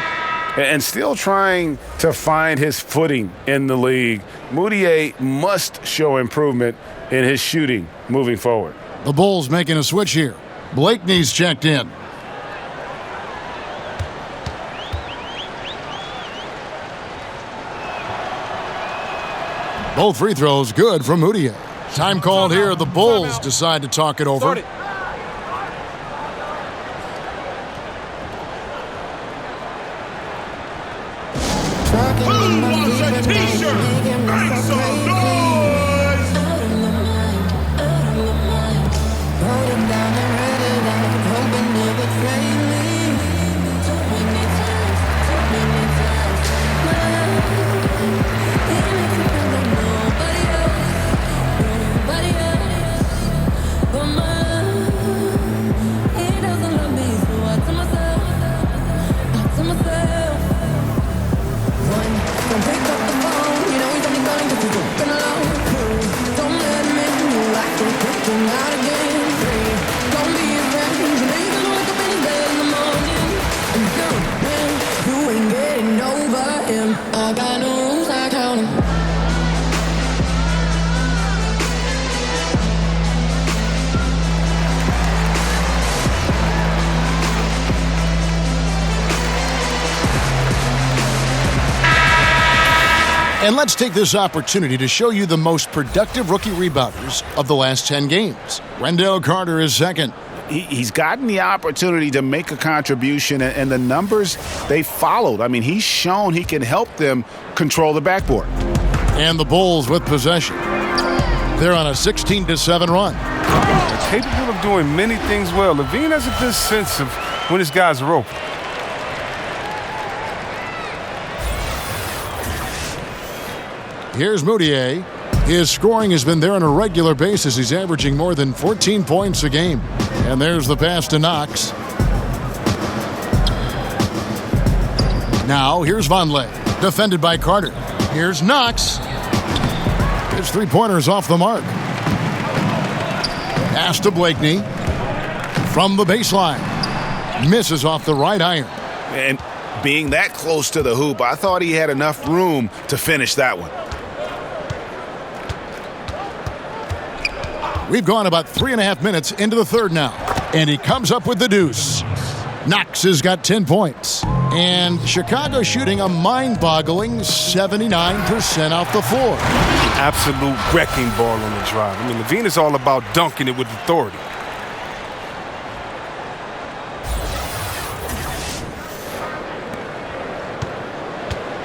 And still trying to find his footing in the league, Moutier must show improvement in his shooting moving forward. The Bulls making a switch here. Blakeney's checked in. Both free throws good from Moutier. Time called here. The Bulls decide to talk it over. Who wants a t-shirt? Make some noise! I got no rules, I count 'em. And let's take this opportunity to show you the most productive rookie rebounders of the last 10 games. Wendell Carter is second. He's gotten the opportunity to make a contribution, and the numbers, they followed. I mean, he's shown he can help them control the backboard. And the Bulls with possession. They're on a 16-7 run. They're capable of doing many things well. LaVine has a good sense of when his guys are open. Here's Moutier. His scoring has been there on a regular basis. He's averaging more than 14 points a game. And there's the pass to Knox. Now, here's Vonleh, defended by Carter. Here's Knox. His three-pointer's off the mark. Pass to Blakeney. From the baseline. Misses off the right iron. And being that close to the hoop, I thought he had enough room to finish that one. We've gone about 3.5 minutes into the third now. And he comes up with the deuce. Knox has got 10 points. And Chicago shooting a mind-boggling 79% off the floor. Absolute wrecking ball on the drive. I mean, LaVine is all about dunking it with authority.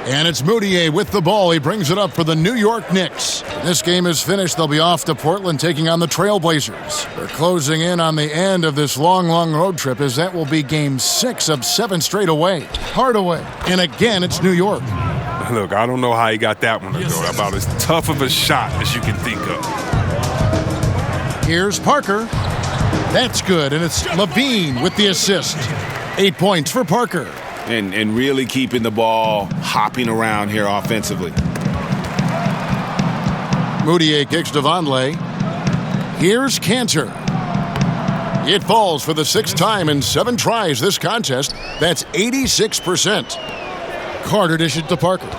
And it's Moutier with the ball. He brings it up for the New York Knicks. This game is finished. They'll be off to Portland taking on the Trailblazers. They're closing in on the end of this long, long road trip, as that will be game 6 of 7 straight away. Hard away. And again, it's New York. Look, I don't know how he got that one to go. About as tough of a shot as you can think of. Here's Parker. That's good, and it's LaVine with the assist. 8 points for Parker. And really keeping the ball hopping around here offensively. Moutier kicks to Vonleh. Here's Cantor. It falls for the 6th time in 7 tries this contest. That's 86%. Carter dishes to Parker.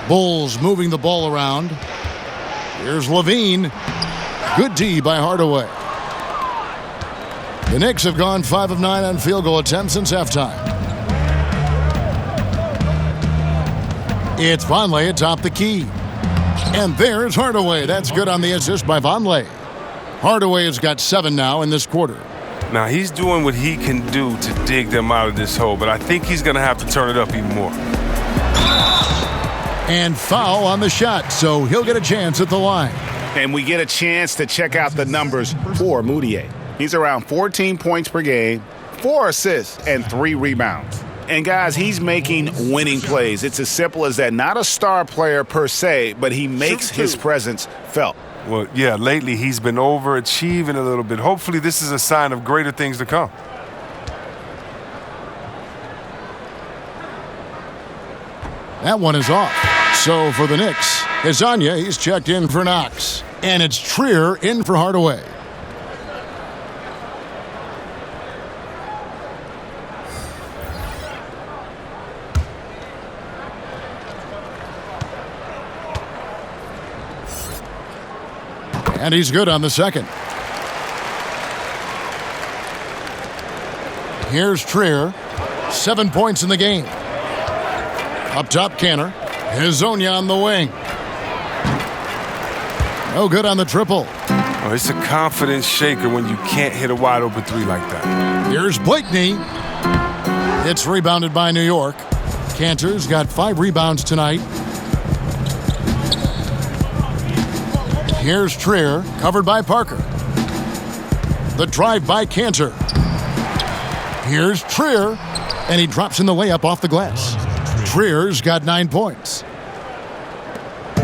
Bulls moving the ball around. Here's LaVine. Good D by Hardaway. The Knicks have gone 5 of 9 on field goal attempts since halftime. It's Vonleh atop the key. And there's Hardaway. That's good on the assist by Vonleh. Hardaway has got 7 now in this quarter. Now, he's doing what he can do to dig them out of this hole, but I think he's going to have to turn it up even more. And foul on the shot, so he'll get a chance at the line. And we get a chance to check out the numbers for Moutier. He's around 14 points per game, 4 assists, and 3 rebounds. And, guys, he's making winning plays. It's as simple as that. Not a star player per se, but he makes his presence felt. Well, yeah, lately he's been overachieving a little bit. Hopefully this is a sign of greater things to come. That one is off. So for the Knicks, Hezonja, he's checked in for Knox. And it's Trier in for Hardaway. And he's good on the second. Here's Trier. 7 points in the game. Up top, Cantor. Hezonja on the wing. No good on the triple. Oh, it's a confidence shaker when you can't hit a wide open 3 like that. Here's Blakeney. It's rebounded by New York. Cantor's got 5 rebounds tonight. Here's Trier, covered by Parker. The drive by Cantor. Here's Trier, and he drops in the layup off the glass. Trier's got 9 points.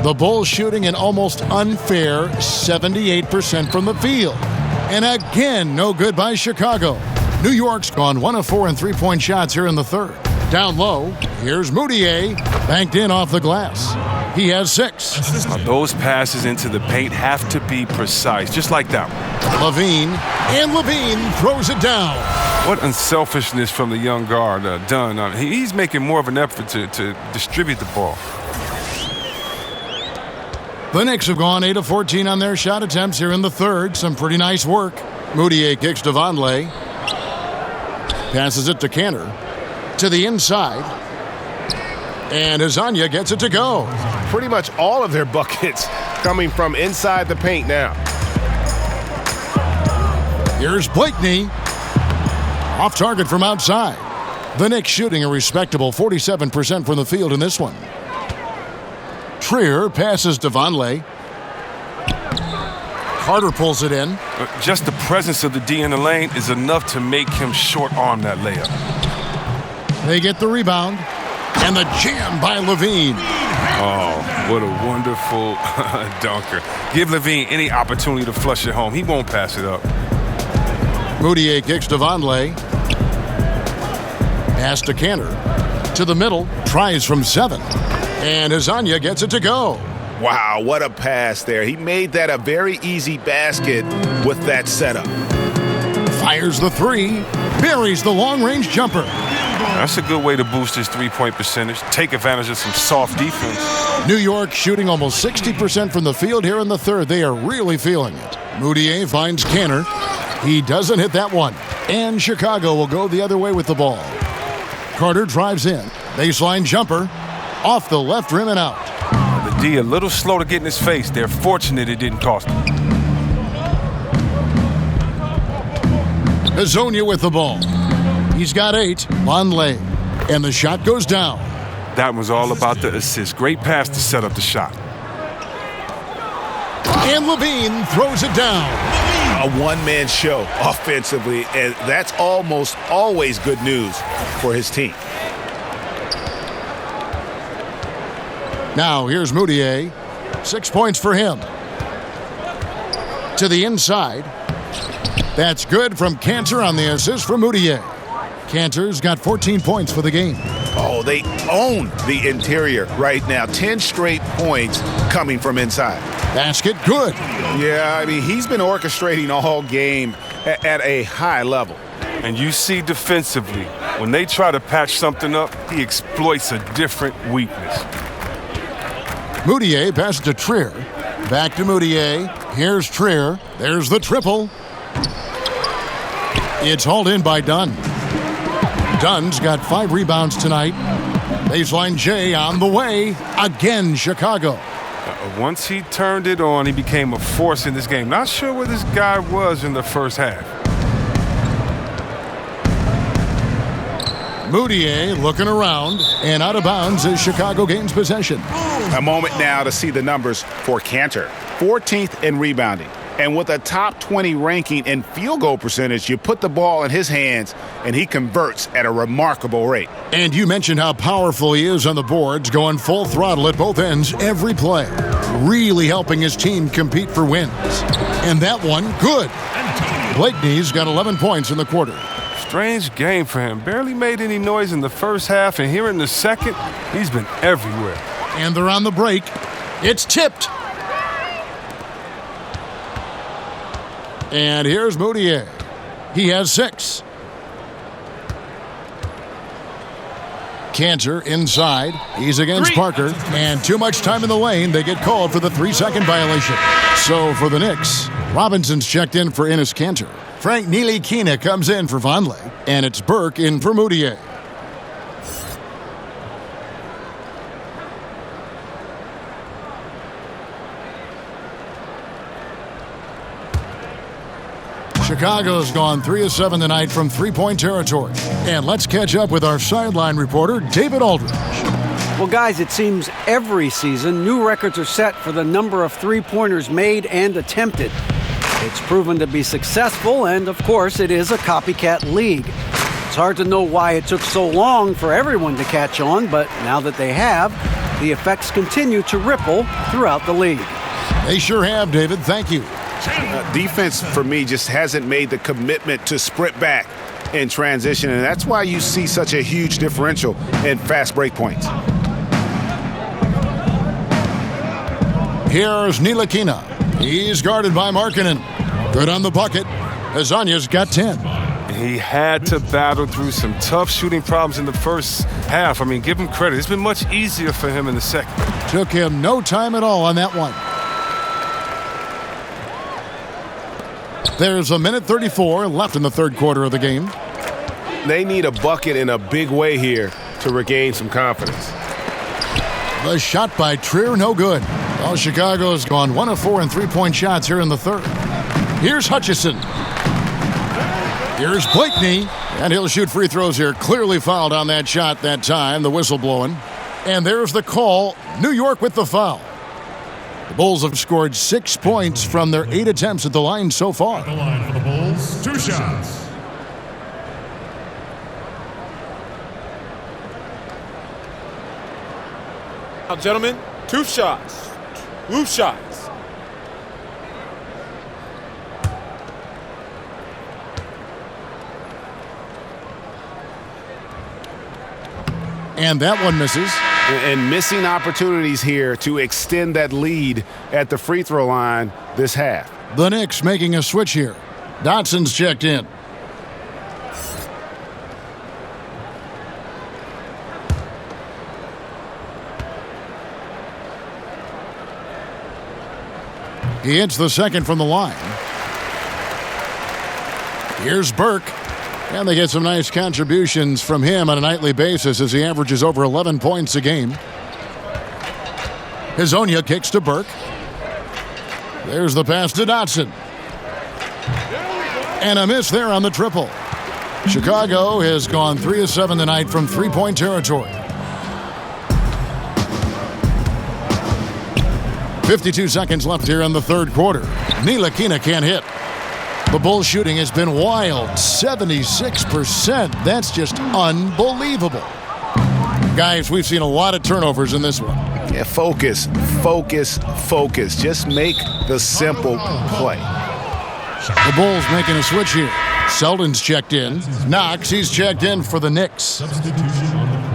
The Bulls shooting an almost unfair 78% from the field. And again, no good by Chicago. New York's gone 1 of 4 in 3-point shots here in the third. Down low, here's Moutier, banked in off the glass. He has 6. Now, those passes into the paint have to be precise, just like that one. LaVine throws it down. What unselfishness from the young guard done. He's making more of an effort to distribute the ball. The Knicks have gone 8 of 14 on their shot attempts here in the third. Some pretty nice work. Moutier kicks to Vonleh. Passes it to Cantor. To the inside. And Hezonja gets it to go. Pretty much all of their buckets coming from inside the paint now. Here's Blakeney. Off target from outside. The Knicks shooting a respectable 47% from the field in this one. Trier passes to Vonleh. Carter pulls it in. Just the presence of the D in the lane is enough to make him short-arm that layup. They get the rebound. And the jam by LaVine. Oh, what a wonderful dunker. Give LaVine any opportunity to flush it home. He won't pass it up. Moutier kicks to Vonleh. Pass to Cantor. To the middle. Tries from 7. And Hezonja gets it to go. Wow, what a pass there. He made that a very easy basket with that setup. Fires the 3. Buries the long-range jumper. That's a good way to boost his 3-point percentage. Take advantage of some soft defense. New York shooting almost 60% from the field here in the third. They are really feeling it. Moutier finds Cantor. He doesn't hit that one. And Chicago will go the other way with the ball. Carter drives in. Baseline jumper. Off the left rim and out. The D a little slow to get in his face. They're fortunate it didn't cost him. Hezonja with the ball. He's got 8. Vonleh. And the shot goes down. That was all about the assist. Great pass to set up the shot. And LaVine throws it down. A one-man show offensively, and that's almost always good news for his team. Now here's Moutier. 6 points for him. to the inside. That's good from Cantor on the assist from Moutier. Cantor's got 14 points for the game. Oh, they own the interior right now. 10 straight points coming from inside. Basket good. Yeah, I mean, he's been orchestrating all game at a high level. And you see defensively, when they try to patch something up, he exploits a different weakness. Moutier passes to Trier. Back to Moutier. Here's Trier. There's the triple. It's hauled in by Dunn. Dunn's got 5 rebounds tonight. Baseline J on the way. Again, Chicago. Once he turned it on, he became a force in this game. Not sure where this guy was in the first half. Moutier looking around, and out of bounds as Chicago gains possession. A moment now to see the numbers for Cantor. 14th in rebounding. And with a top 20 ranking in field goal percentage, you put the ball in his hands, and he converts at a remarkable rate. And you mentioned how powerful he is on the boards, going full throttle at both ends every play. Really helping his team compete for wins. And that one, good. Blakeney's got 11 points in the quarter. Strange game for him. Barely made any noise in the first half, and here in the second, he's been everywhere. And they're on the break. It's tipped. And here's Moutier. He has 6. Cantor inside. He's against Parker. And too much time in the lane. They get called for the 3-second violation. So for the Knicks, Robinson's checked in for Enes Kanter. Frank Ntilikina comes in for Vonleh. And it's Burke in for Moutier. Chicago's gone 3 of 7 tonight from three-point territory. And let's catch up with our sideline reporter, David Aldridge. Well, guys, it seems every season new records are set for the number of three-pointers made and attempted. It's proven to be successful, and of course, it is a copycat league. It's hard to know why it took so long for everyone to catch on, but now that they have, the effects continue to ripple throughout the league. They sure have, David. Thank you. Defense, for me, just hasn't made the commitment to sprint back in transition, and that's why you see such a huge differential in fast break points. Here's Ntilikina. He's guarded by Markkanen. Good on the bucket. Hazanya's got 10. He had to battle through some tough shooting problems in the first half. I mean, give him credit. It's been much easier for him in the second. Took him no time at all on that one. There's a minute 34 left in the third quarter of the game. They need a bucket in a big way here to regain some confidence. The shot by Trier, no good. Well, Chicago's gone 1 of 4 in three-point shots here in the third. Here's Hutchison. Here's Blakeney. And he'll shoot free throws here. Clearly fouled on that shot that time. The whistle blowing. And there's the call. New York with the foul. The Bulls have scored 6 points from their 8 attempts at the line so far. At the line for the Bulls, 2 shots. Now, gentlemen, 2 shots. 2 shots. And that one misses. And missing opportunities here to extend that lead at the free throw line this half. The Knicks making a switch here. Dotson's checked in. He hits the second from the line. Here's Burke. And they get some nice contributions from him on a nightly basis as he averages over 11 points a game. Hezonja kicks to Burke. There's the pass to Dotson. And a miss there on the triple. Chicago has gone 3 of 7 tonight from three-point territory. 52 seconds left here in the third quarter. Ntilikina can't hit. The Bulls shooting has been wild, 76%. That's just unbelievable. Guys, we've seen a lot of turnovers in this one. Yeah, focus. Just make the simple play. The Bulls making a switch here. Selden's checked in. Knox, he's checked in for the Knicks. Substitution on the court.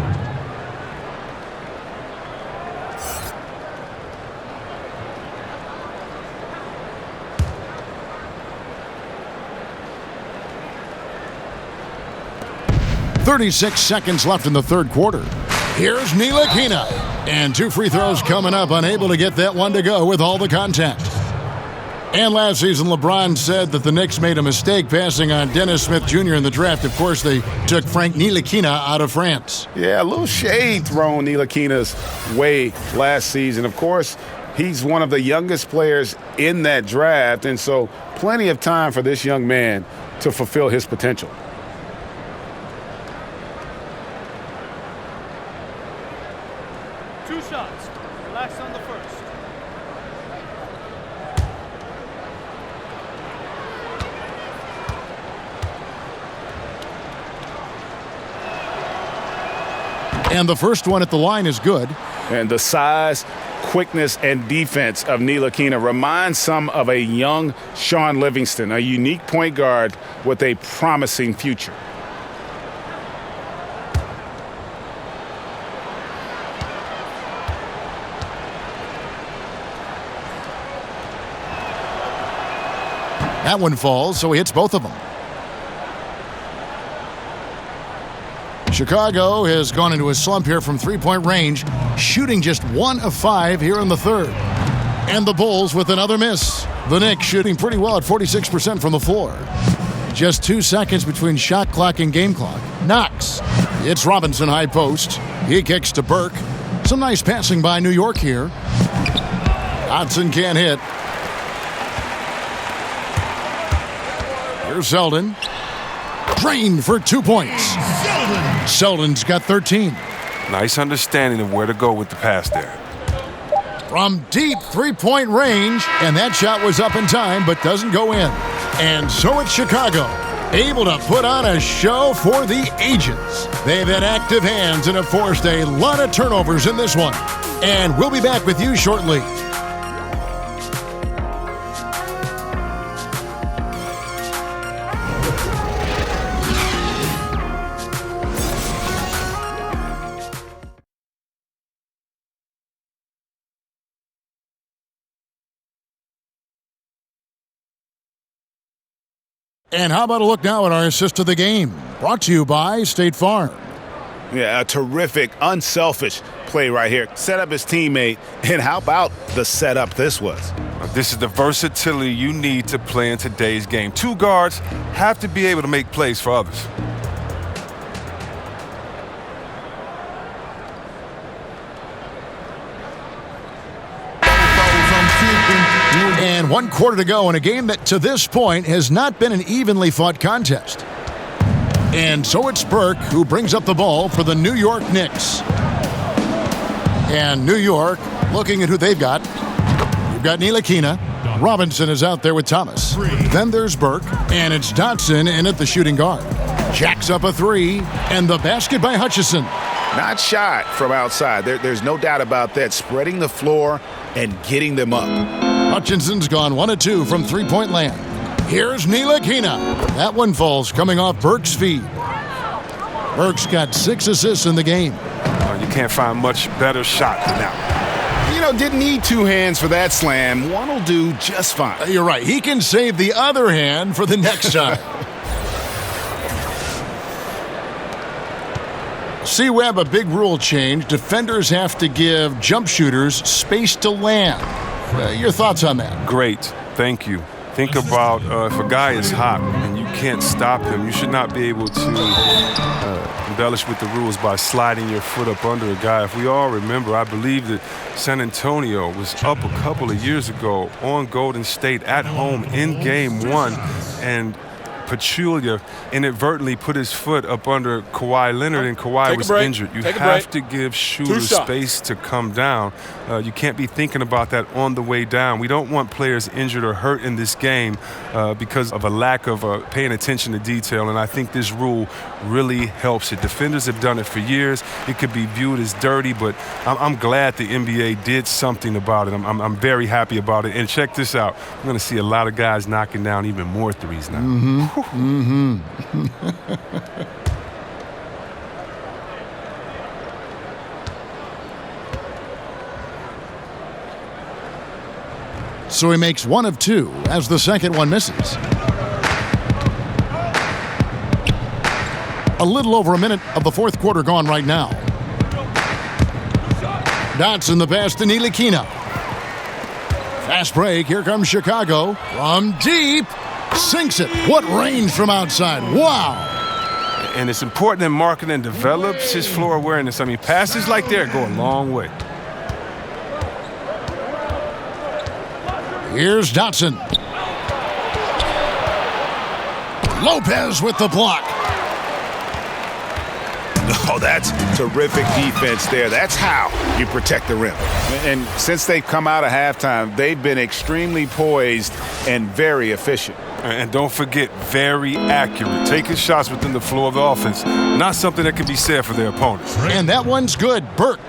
.36 seconds left in the third quarter. Here's Ntilikina. And 2 free throws coming up, unable to get that one to go with all the contact. And last season, LeBron said that the Knicks made a mistake passing on Dennis Smith Jr. in the draft. Of course, they took Frank Ntilikina out of France. Yeah, a little shade thrown Ntilikina's way last season. Of course, he's one of the youngest players in that draft, and so plenty of time for this young man to fulfill his potential. Two shots. Relax on the first. And the first one at the line is good. And the size, quickness, and defense of Ntilikina reminds some of a young Sean Livingston, a unique point guard with a promising future. That one falls, so he hits both of them. Chicago has gone into a slump here from three-point range, shooting just 1 of 5 here in the third. And the Bulls with another miss. The Knicks shooting pretty well at 46% from the floor. Just 2 seconds between shot clock and game clock. Knox. It's Robinson high post. He kicks to Burke. Some nice passing by New York here. Hodson can't hit. Here's Selden. Drained for 2 points. Selden's got 13. Nice understanding of where to go with the pass there. From deep three-point range, and that shot was up in time, but doesn't go in. And so it's Chicago, able to put on a show for the ages. They've had active hands and have forced a lot of turnovers in this one. And we'll be back with you shortly. And how about a look now at our assist of the game? Brought to you by State Farm. Yeah, a terrific, unselfish play right here. Set up his teammate, and how about the setup this was? This is the versatility you need to play in today's game. 2 guards have to be able to make plays for others. And 1 quarter to go in a game that to this point has not been an evenly fought contest. And so it's Burke who brings up the ball for the New York Knicks. And New York looking at who they've got. You've got Ntilikina. Robinson is out there with Thomas. Then there's Burke, and it's Dotson in at the shooting guard. Jacks up a 3, and the basket by Hutchison. Not shot from outside. There's no doubt about that. Spreading the floor and getting them up. Hutchinson's gone 1 of 2 from three-point land. Here's Ntilikina. That one falls coming off Burke's feet. Burke's got 6 assists in the game. You can't find much better shot than that. Didn't need 2 hands for that slam. One will do just fine. You're right. He can save the other hand for the next time. C-Web, a big rule change. Defenders have to give jump shooters space to land. Your thoughts on that? Great. Thank you. Think about if a guy is hot and you can't stop him, you should not be able to embellish with the rules by sliding your foot up under a guy. If we all remember, I believe that San Antonio was up a couple of years ago on Golden State at home in Game 1, and Pachulia inadvertently put his foot up under Kawhi Leonard, and Kawhi was injured. You have to give shooters space to come down. You can't be thinking about that on the way down. We don't want players injured or hurt in this game because of a lack of paying attention to detail, and I think this rule really helps it. Defenders have done it for years. It could be viewed as dirty, but I'm glad the NBA did something about it. I'm very happy about it. And check this out. I'm going to see a lot of guys knocking down even more threes now. So he makes one of two as the second one misses. A little over a minute of the fourth quarter gone right now. Dotson the pass to Ntilikina. Fast break. Here comes Chicago. From deep. Sinks it. What range from outside. Wow. And it's important that Markkanen develops his floor awareness. I mean, passes like that go a long way. Here's Dotson. Lopez with the block. Oh, that's terrific defense there. That's how you protect the rim. And since they've come out of halftime, they've been extremely poised and very efficient. And don't forget, very accurate. Taking shots within the flow of the offense. Not something that can be said for their opponents. And that one's good. Burke.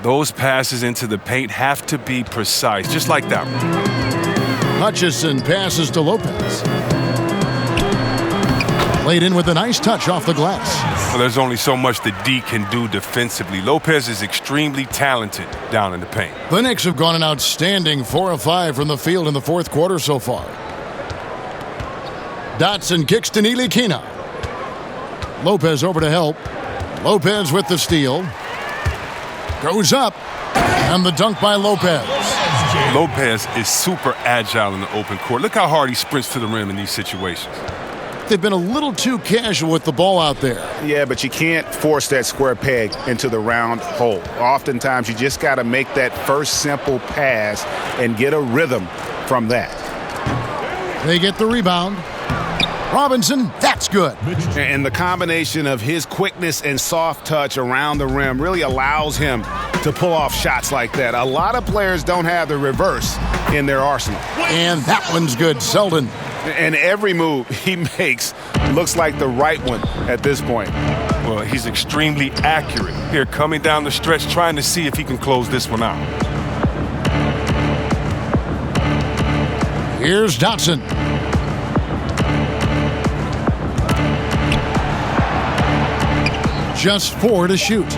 Those passes into the paint have to be precise, just like that one. Hutchison passes to Lopez. Laid in with a nice touch off the glass. Well, there's only so much that D can do defensively. Lopez is extremely talented down in the paint. The Knicks have gone an outstanding 4 of 5 from the field in the fourth quarter so far. Dotson kicks to Ntilikina. Lopez over to help. Lopez with the steal. Goes up. And the dunk by Lopez. Lopez is super agile in the open court. Look how hard he sprints to the rim in these situations. They've been a little too casual with the ball out there. Yeah, but you can't force that square peg into the round hole. Oftentimes, you just got to make that first simple pass and get a rhythm from that. They get the rebound. Robinson, that's good. And the combination of his quickness and soft touch around the rim really allows him to pull off shots like that. A lot of players don't have the reverse in their arsenal. And that one's good, Selden. And every move he makes looks like the right one at this point. Well, he's extremely accurate. Here, coming down the stretch, trying to see if he can close this one out. Here's Dotson. Just 4 to shoot.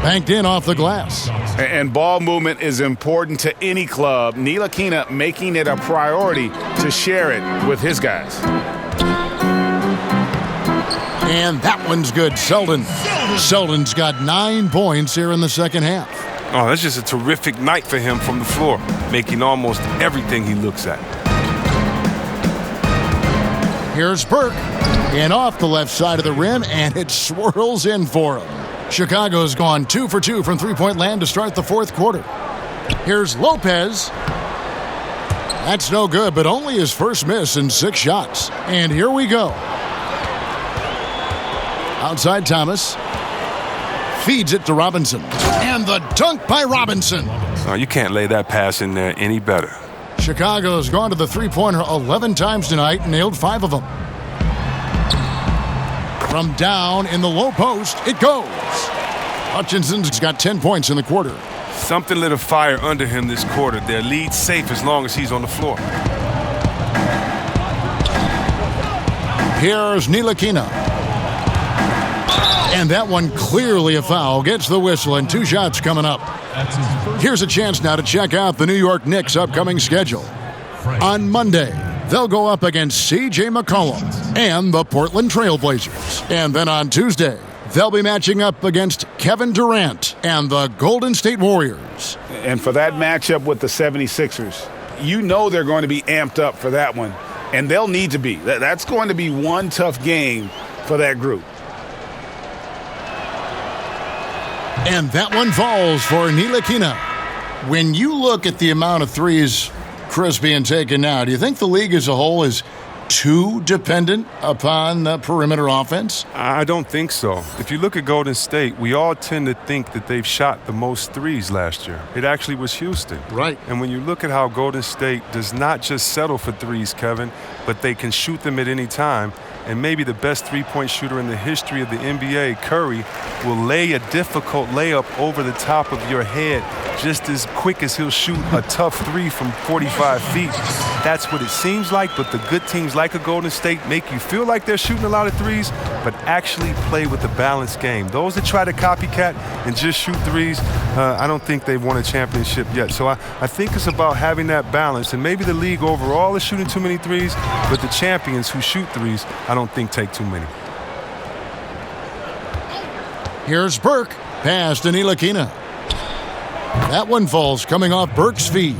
Banked in off the glass. And ball movement is important to any club. Ntilikina making it a priority to share it with his guys. And that one's good, Selden. Selden's got 9 points here in the second half. Oh, that's just a terrific night for him from the floor, making almost everything he looks at. Here's Burke. And off the left side of the rim, and it swirls in for him. Chicago's gone 2 for 2 from three-point land to start the fourth quarter. Here's Lopez. That's no good, but only his first miss in 6 shots. And here we go. Outside Thomas. Feeds it to Robinson. And the dunk by Robinson. Oh, you can't lay that pass in there any better. Chicago's gone to the three-pointer 11 times tonight and nailed 5 of them. From down in the low post, it goes. Hutchinson's got 10 points in the quarter. Something lit a fire under him this quarter. Their lead's safe as long as he's on the floor. Here's Ntilikina. And that one clearly a foul. Gets the whistle and 2 shots coming up. Here's a chance now to check out the New York Knicks' upcoming schedule. On Monday, they'll go up against C.J. McCollum and the Portland Trail Blazers. And then on Tuesday, they'll be matching up against Kevin Durant and the Golden State Warriors. And for that matchup with the 76ers, you know they're going to be amped up for that one. And they'll need to be. That's going to be one tough game for that group. And that one falls for Ntilikina. When you look at the amount of threes Chris being taken now, do you think the league as a whole is too dependent upon the perimeter offense? I don't think so. If you look at Golden State, we all tend to think that they've shot the most threes last year. It actually was Houston. Right. And when you look at how Golden State does not just settle for threes, Kevin, but they can shoot them at any time, and maybe the best three-point shooter in the history of the NBA, Curry, will lay a difficult layup over the top of your head just as quick as he'll shoot a tough three from 45 feet. That's what it seems like, but the good teams like a Golden State make you feel like they're shooting a lot of threes, but actually play with a balanced game. Those that try to copycat and just shoot threes, I don't think they've won a championship yet. So I think it's about having that balance, and maybe the league overall is shooting too many threes, but the champions who shoot threes, I don't think take too many. Here's Burke, pass to Ntilikina. That one falls coming off Burke's feet.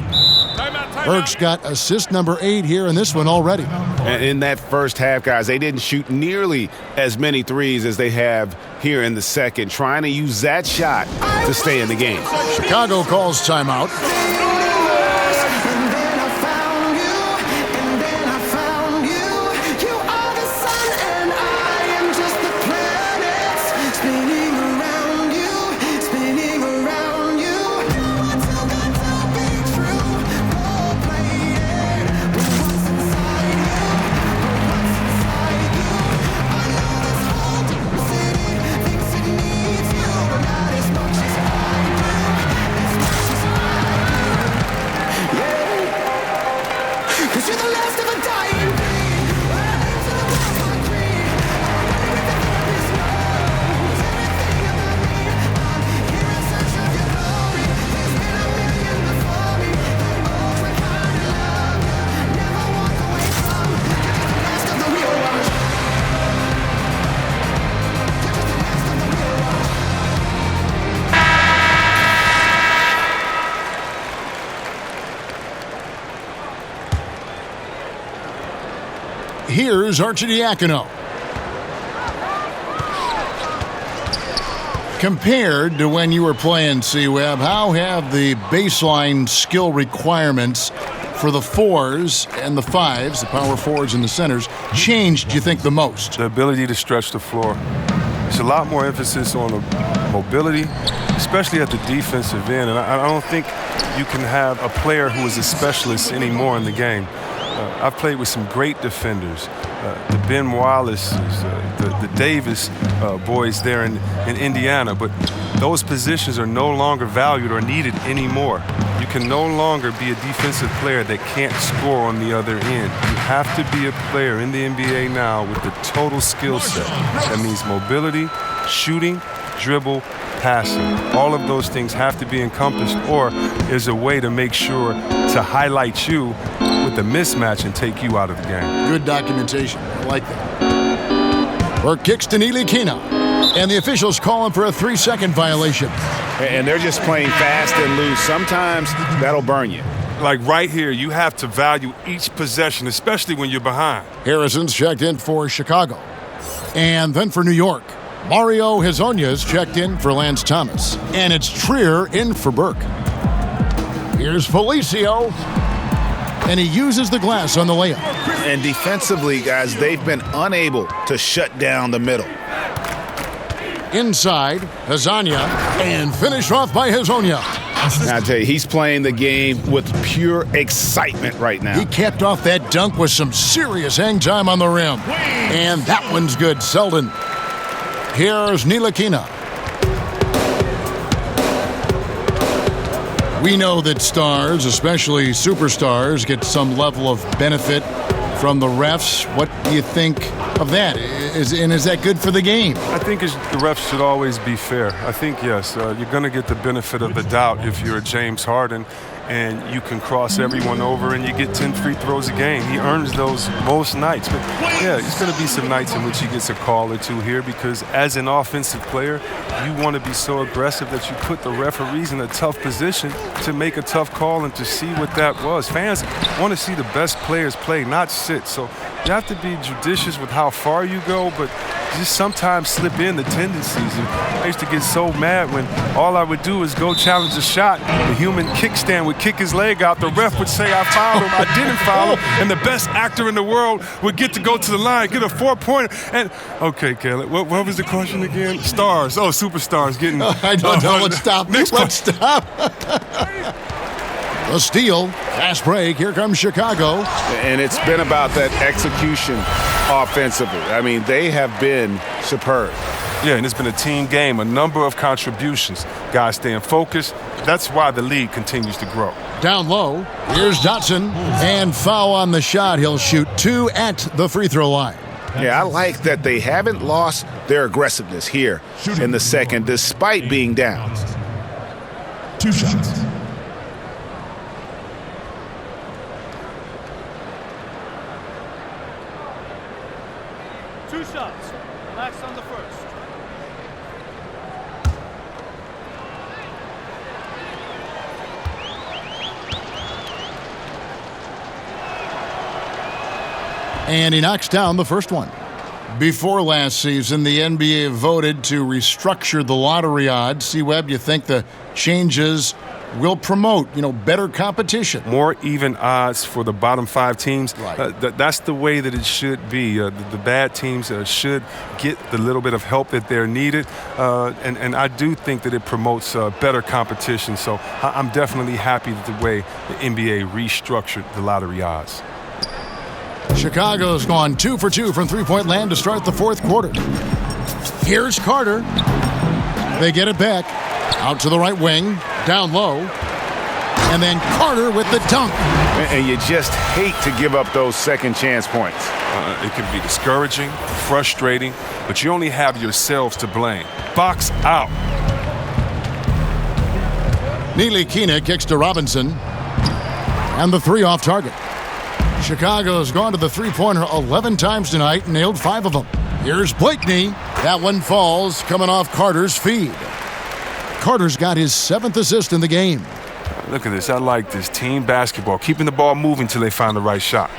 Burke's got assist number 8 here in this one already. And in that first half, guys, they didn't shoot nearly as many threes as they have here in the second, trying to use that shot to stay in the game. Chicago calls timeout. Here's Arcidiacono. Compared to when you were playing C-Web, how have the baseline skill requirements for the 4s and the 5s, the power forwards and the centers, changed, do you think, the most? The ability to stretch the floor. There's a lot more emphasis on the mobility, especially at the defensive end. And I don't think you can have a player who is a specialist anymore in the game. I've played with some great defenders, the Ben Wallaces, the Davis boys there in Indiana, but those positions are no longer valued or needed anymore. You can no longer be a defensive player that can't score on the other end. You have to be a player in the NBA now with the total skill set. That means mobility, shooting, dribble, passing. All of those things have to be encompassed, or there's a way to make sure to highlight you with the mismatch and take you out of the game. Good documentation. I like that. Burke kicks to Ntilikina, and the officials call him for a 3-second violation. And they're just playing fast and loose. Sometimes that'll burn you. Like right here, you have to value each possession, especially when you're behind. Harrison's checked in for Chicago. And then for New York, Mario Hezonja's checked in for Lance Thomas. And it's Trier in for Burke. Here's Felicio. And he uses the glass on the layup. And defensively, guys, they've been unable to shut down the middle. Inside, Hezonja, and finish off by Hezonja. Now, I tell you, he's playing the game with pure excitement right now. He capped off that dunk with some serious hang time on the rim. And that one's good, Selden. Here's Ntilikina. We know that stars, especially superstars, get some level of benefit from the refs. What do you think of that? Is that good for the game? I think the refs should always be fair. I think, yes, you're going to get the benefit of the doubt if you're a James Harden and you can cross everyone over and you get 10 free throws a game. He earns those most nights. But, yeah, there's going to be some nights in which he gets a call or two here because as an offensive player, you want to be so aggressive that you put the referees in a tough position to make a tough call and to see what that was. Fans want to see the best players play, not sit. So you have to be judicious with how far you go, but just sometimes slip in the tendencies. And I used to get so mad when all I would do is go challenge a shot. The human kickstand would kick his leg out. The ref would say I fouled him. I didn't foul him. And the best actor in the world would get to go to the line, get a 4-pointer. And okay, Caleb, what was the question again? Stars. Oh, superstars getting. I don't know. Let's stop. Let's stop. A steal. Fast break. Here comes Chicago. And it's been about that execution offensively. I mean, they have been superb. Yeah, and it's been a team game, a number of contributions. Guys staying focused. That's why the league continues to grow. Down low. Here's Dotson. And foul on the shot. He'll shoot 2 at the free throw line. Yeah, I like that they haven't lost their aggressiveness here in the second, despite being down. 2 shots. Two shots. Relax on the first. And he knocks down the first one. Before last season, the NBA voted to restructure the lottery odds. C-Webb, you think the changes will promote, better competition? More even odds for the bottom 5 teams. Right. That's the way that it should be. The bad teams should get the little bit of help that they're needed. And I do think that it promotes better competition. So I'm definitely happy with the way the NBA restructured the lottery odds. Chicago's gone 2 for 2 from three-point land to start the fourth quarter. Here's Carter. They get it back. Out to the right wing. Down low. And then Carter with the dunk. And you just hate to give up those second chance points. It can be discouraging, frustrating, but you only have yourselves to blame. Box out. Ntilikina kicks to Robinson. And the 3 off target. Chicago's gone to the three-pointer 11 times tonight and nailed 5 of them. Here's Blakeney. That one falls, coming off Carter's feed. Carter's got his 7th assist in the game. Look at this. I like this. Team basketball. Keeping the ball moving until they find the right shot.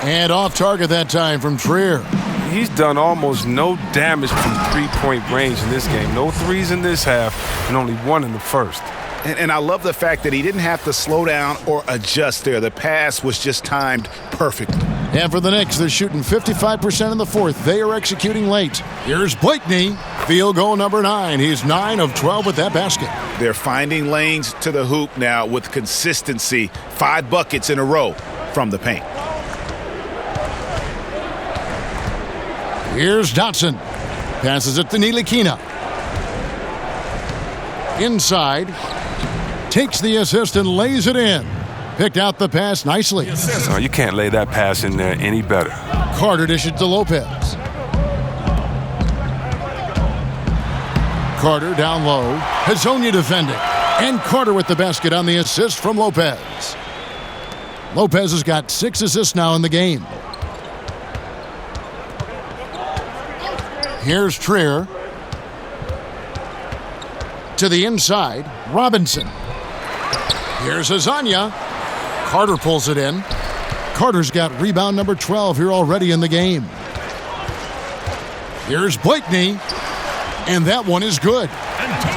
And off target that time from Trier. He's done almost no damage from three-point range in this game. No threes in this half and only 1 in the first. And I love the fact that he didn't have to slow down or adjust there. The pass was just timed perfectly. And for the Knicks, they're shooting 55% in the fourth. They are executing late. Here's Blakeney. Field goal number 9. He's 9 of 12 with that basket. They're finding lanes to the hoop now with consistency. 5 buckets in a row from the paint. Here's Dotson. Passes it to Ntilikina. Inside. Takes the assist and lays it in. Picked out the pass nicely. Oh, you can't lay that pass in there any better. Carter dishes to Lopez. Carter down low. Hezonja defending. And Carter with the basket on the assist from Lopez. Lopez has got 6 assists now in the game. Here's Trier. To the inside. Robinson. Here's Hezonja. Carter pulls it in. Carter's got rebound number 12 here already in the game. Here's Blakeney. And that one is good.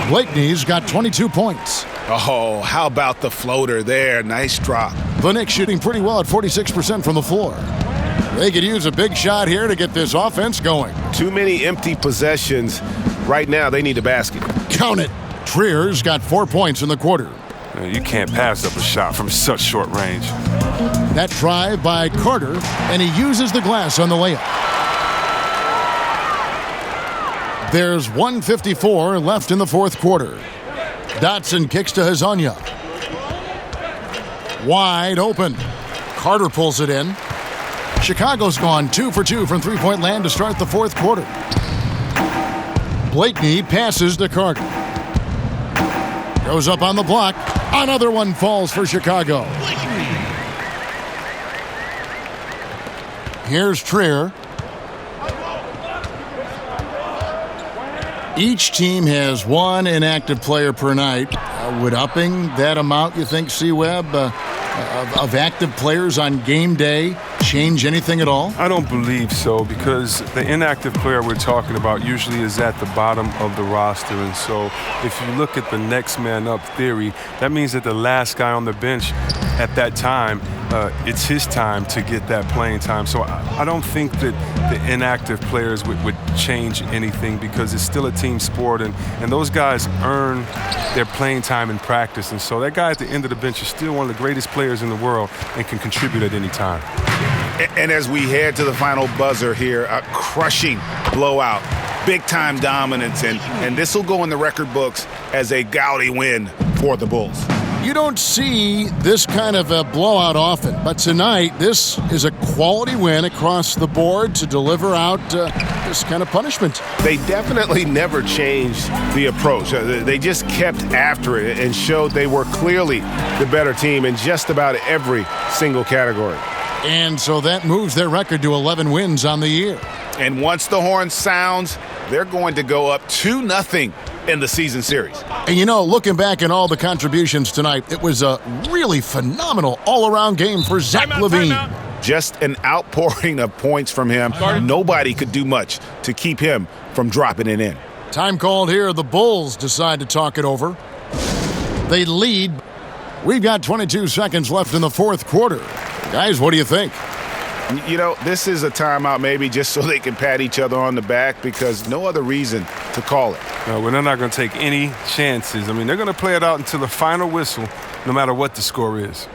Blakeney's got 22 points. Oh, how about the floater there? Nice drop. The Knicks shooting pretty well at 46% from the floor. They could use a big shot here to get this offense going. Too many empty possessions. Right now, they need a basket. Count it. Trier's got 4 points in the quarter. You can't pass up a shot from such short range. That drive by Carter, and he uses the glass on the layup. There's 1:54 left in the fourth quarter. Dotson kicks to Hezonja. Wide open. Carter pulls it in. Chicago's gone 2 for 2 from three-point land to start the fourth quarter. Blakeney passes to Carter. Goes up on the block. Another one falls for Chicago. Here's Trier. Each team has 1 inactive player per night. Would upping that amount, you think, C-Webb, of active players on game day change anything at all? I don't believe so, because the inactive player we're talking about usually is at the bottom of the roster. And so if you look at the next man up theory, that means that the last guy on the bench at that time, it's his time to get that playing time. So I don't think that the inactive players would change anything, because it's still a team sport, and those guys earn their playing time in practice. And so that guy at the end of the bench is still one of the greatest players in the world and can contribute at any time. And as we head to the final buzzer here, a crushing blowout, big-time dominance, and this will go in the record books as a gaudy win for the Bulls. You don't see this kind of a blowout often, but tonight this is a quality win across the board to deliver out this kind of punishment. They definitely never changed the approach. They just kept after it and showed they were clearly the better team in just about every single category. And so that moves their record to 11 wins on the year. And once the horn sounds, they're going to go up 2-0 in the season series. And you know, looking back at all the contributions tonight, it was a really phenomenal all-around game for Zach LaVine. Just an outpouring of points from him. Nobody could do much to keep him from dropping it in. Time called here. The Bulls decide to talk it over. They lead. We've got 22 seconds left in the fourth quarter. Guys, what do you think? You know, this is a timeout maybe just so they can pat each other on the back, because no other reason to call it. No, well, they're not going to take any chances. I mean, they're going to play it out until the final whistle, no matter what the score is.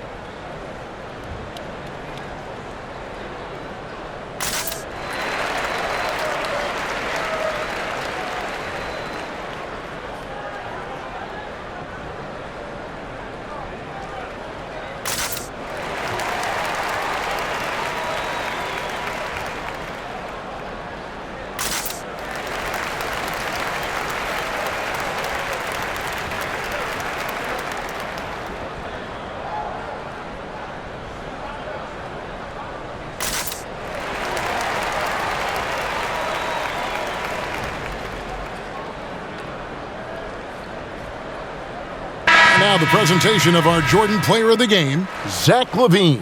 Now the presentation of our Jordan Player of the Game, Zach LaVine.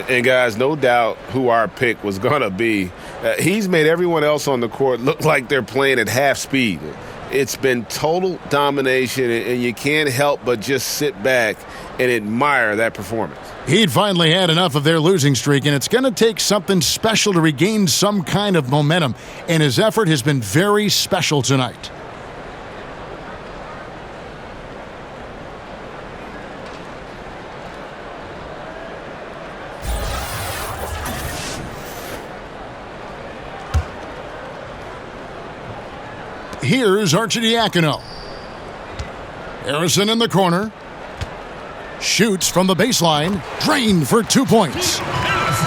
And guys, no doubt who our pick was going to be. He's made everyone else on the court look like they're playing at half speed. It's been total domination, and you can't help but just sit back and admire that performance. He'd finally had enough of their losing streak, and it's going to take something special to regain some kind of momentum, and his effort has been very special tonight. Here's Arcidiacono. Harrison in the corner. Shoots from the baseline. Drained for 2 points.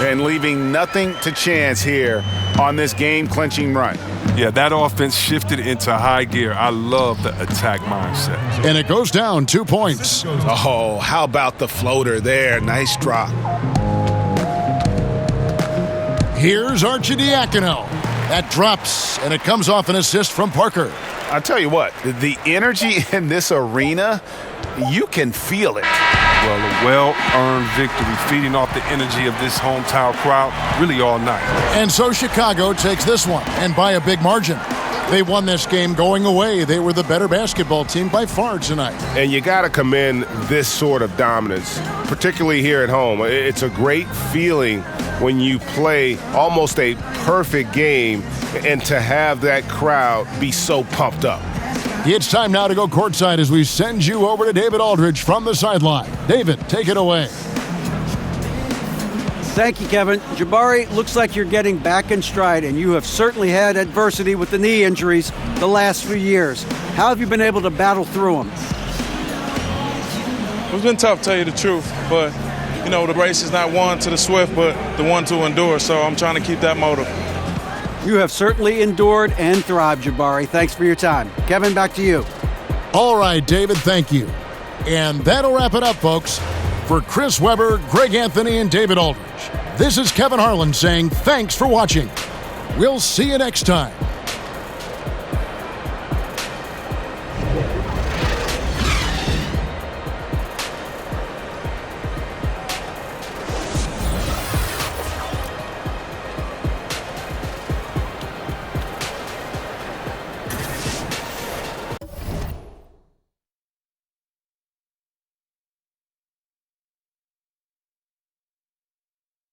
And leaving nothing to chance here on this game-clinching run. Yeah, that offense shifted into high gear. I love the attack mindset. And it goes down 2 points. Oh, how about the floater there? Nice drop. Here's Arcidiacono. That drops, and it comes off an assist from Parker. I'll tell you what, the energy in this arena, you can feel it. Well, a well-earned victory, feeding off the energy of this hometown crowd really all night. And so Chicago takes this one, and by a big margin. They won this game going away. They were the better basketball team by far tonight. And you got to commend this sort of dominance, particularly here at home. It's a great feeling when you play almost a perfect game and to have that crowd be so pumped up. It's time now to go courtside as we send you over to David Aldridge from the sideline. David, take it away. Thank you, Kevin. Jabari, looks like you're getting back in stride, and you have certainly had adversity with the knee injuries the last few years. How have you been able to battle through them? It's been tough, to tell you the truth, but, you know, the race is not won to the swift, but the one to endure, so I'm trying to keep that motive. You have certainly endured and thrived, Jabari. Thanks for your time. Kevin, back to you. All right, David, thank you. And that'll wrap it up, folks. For Chris Webber, Greg Anthony, and David Aldridge, this is Kevin Harlan saying thanks for watching. We'll see you next time.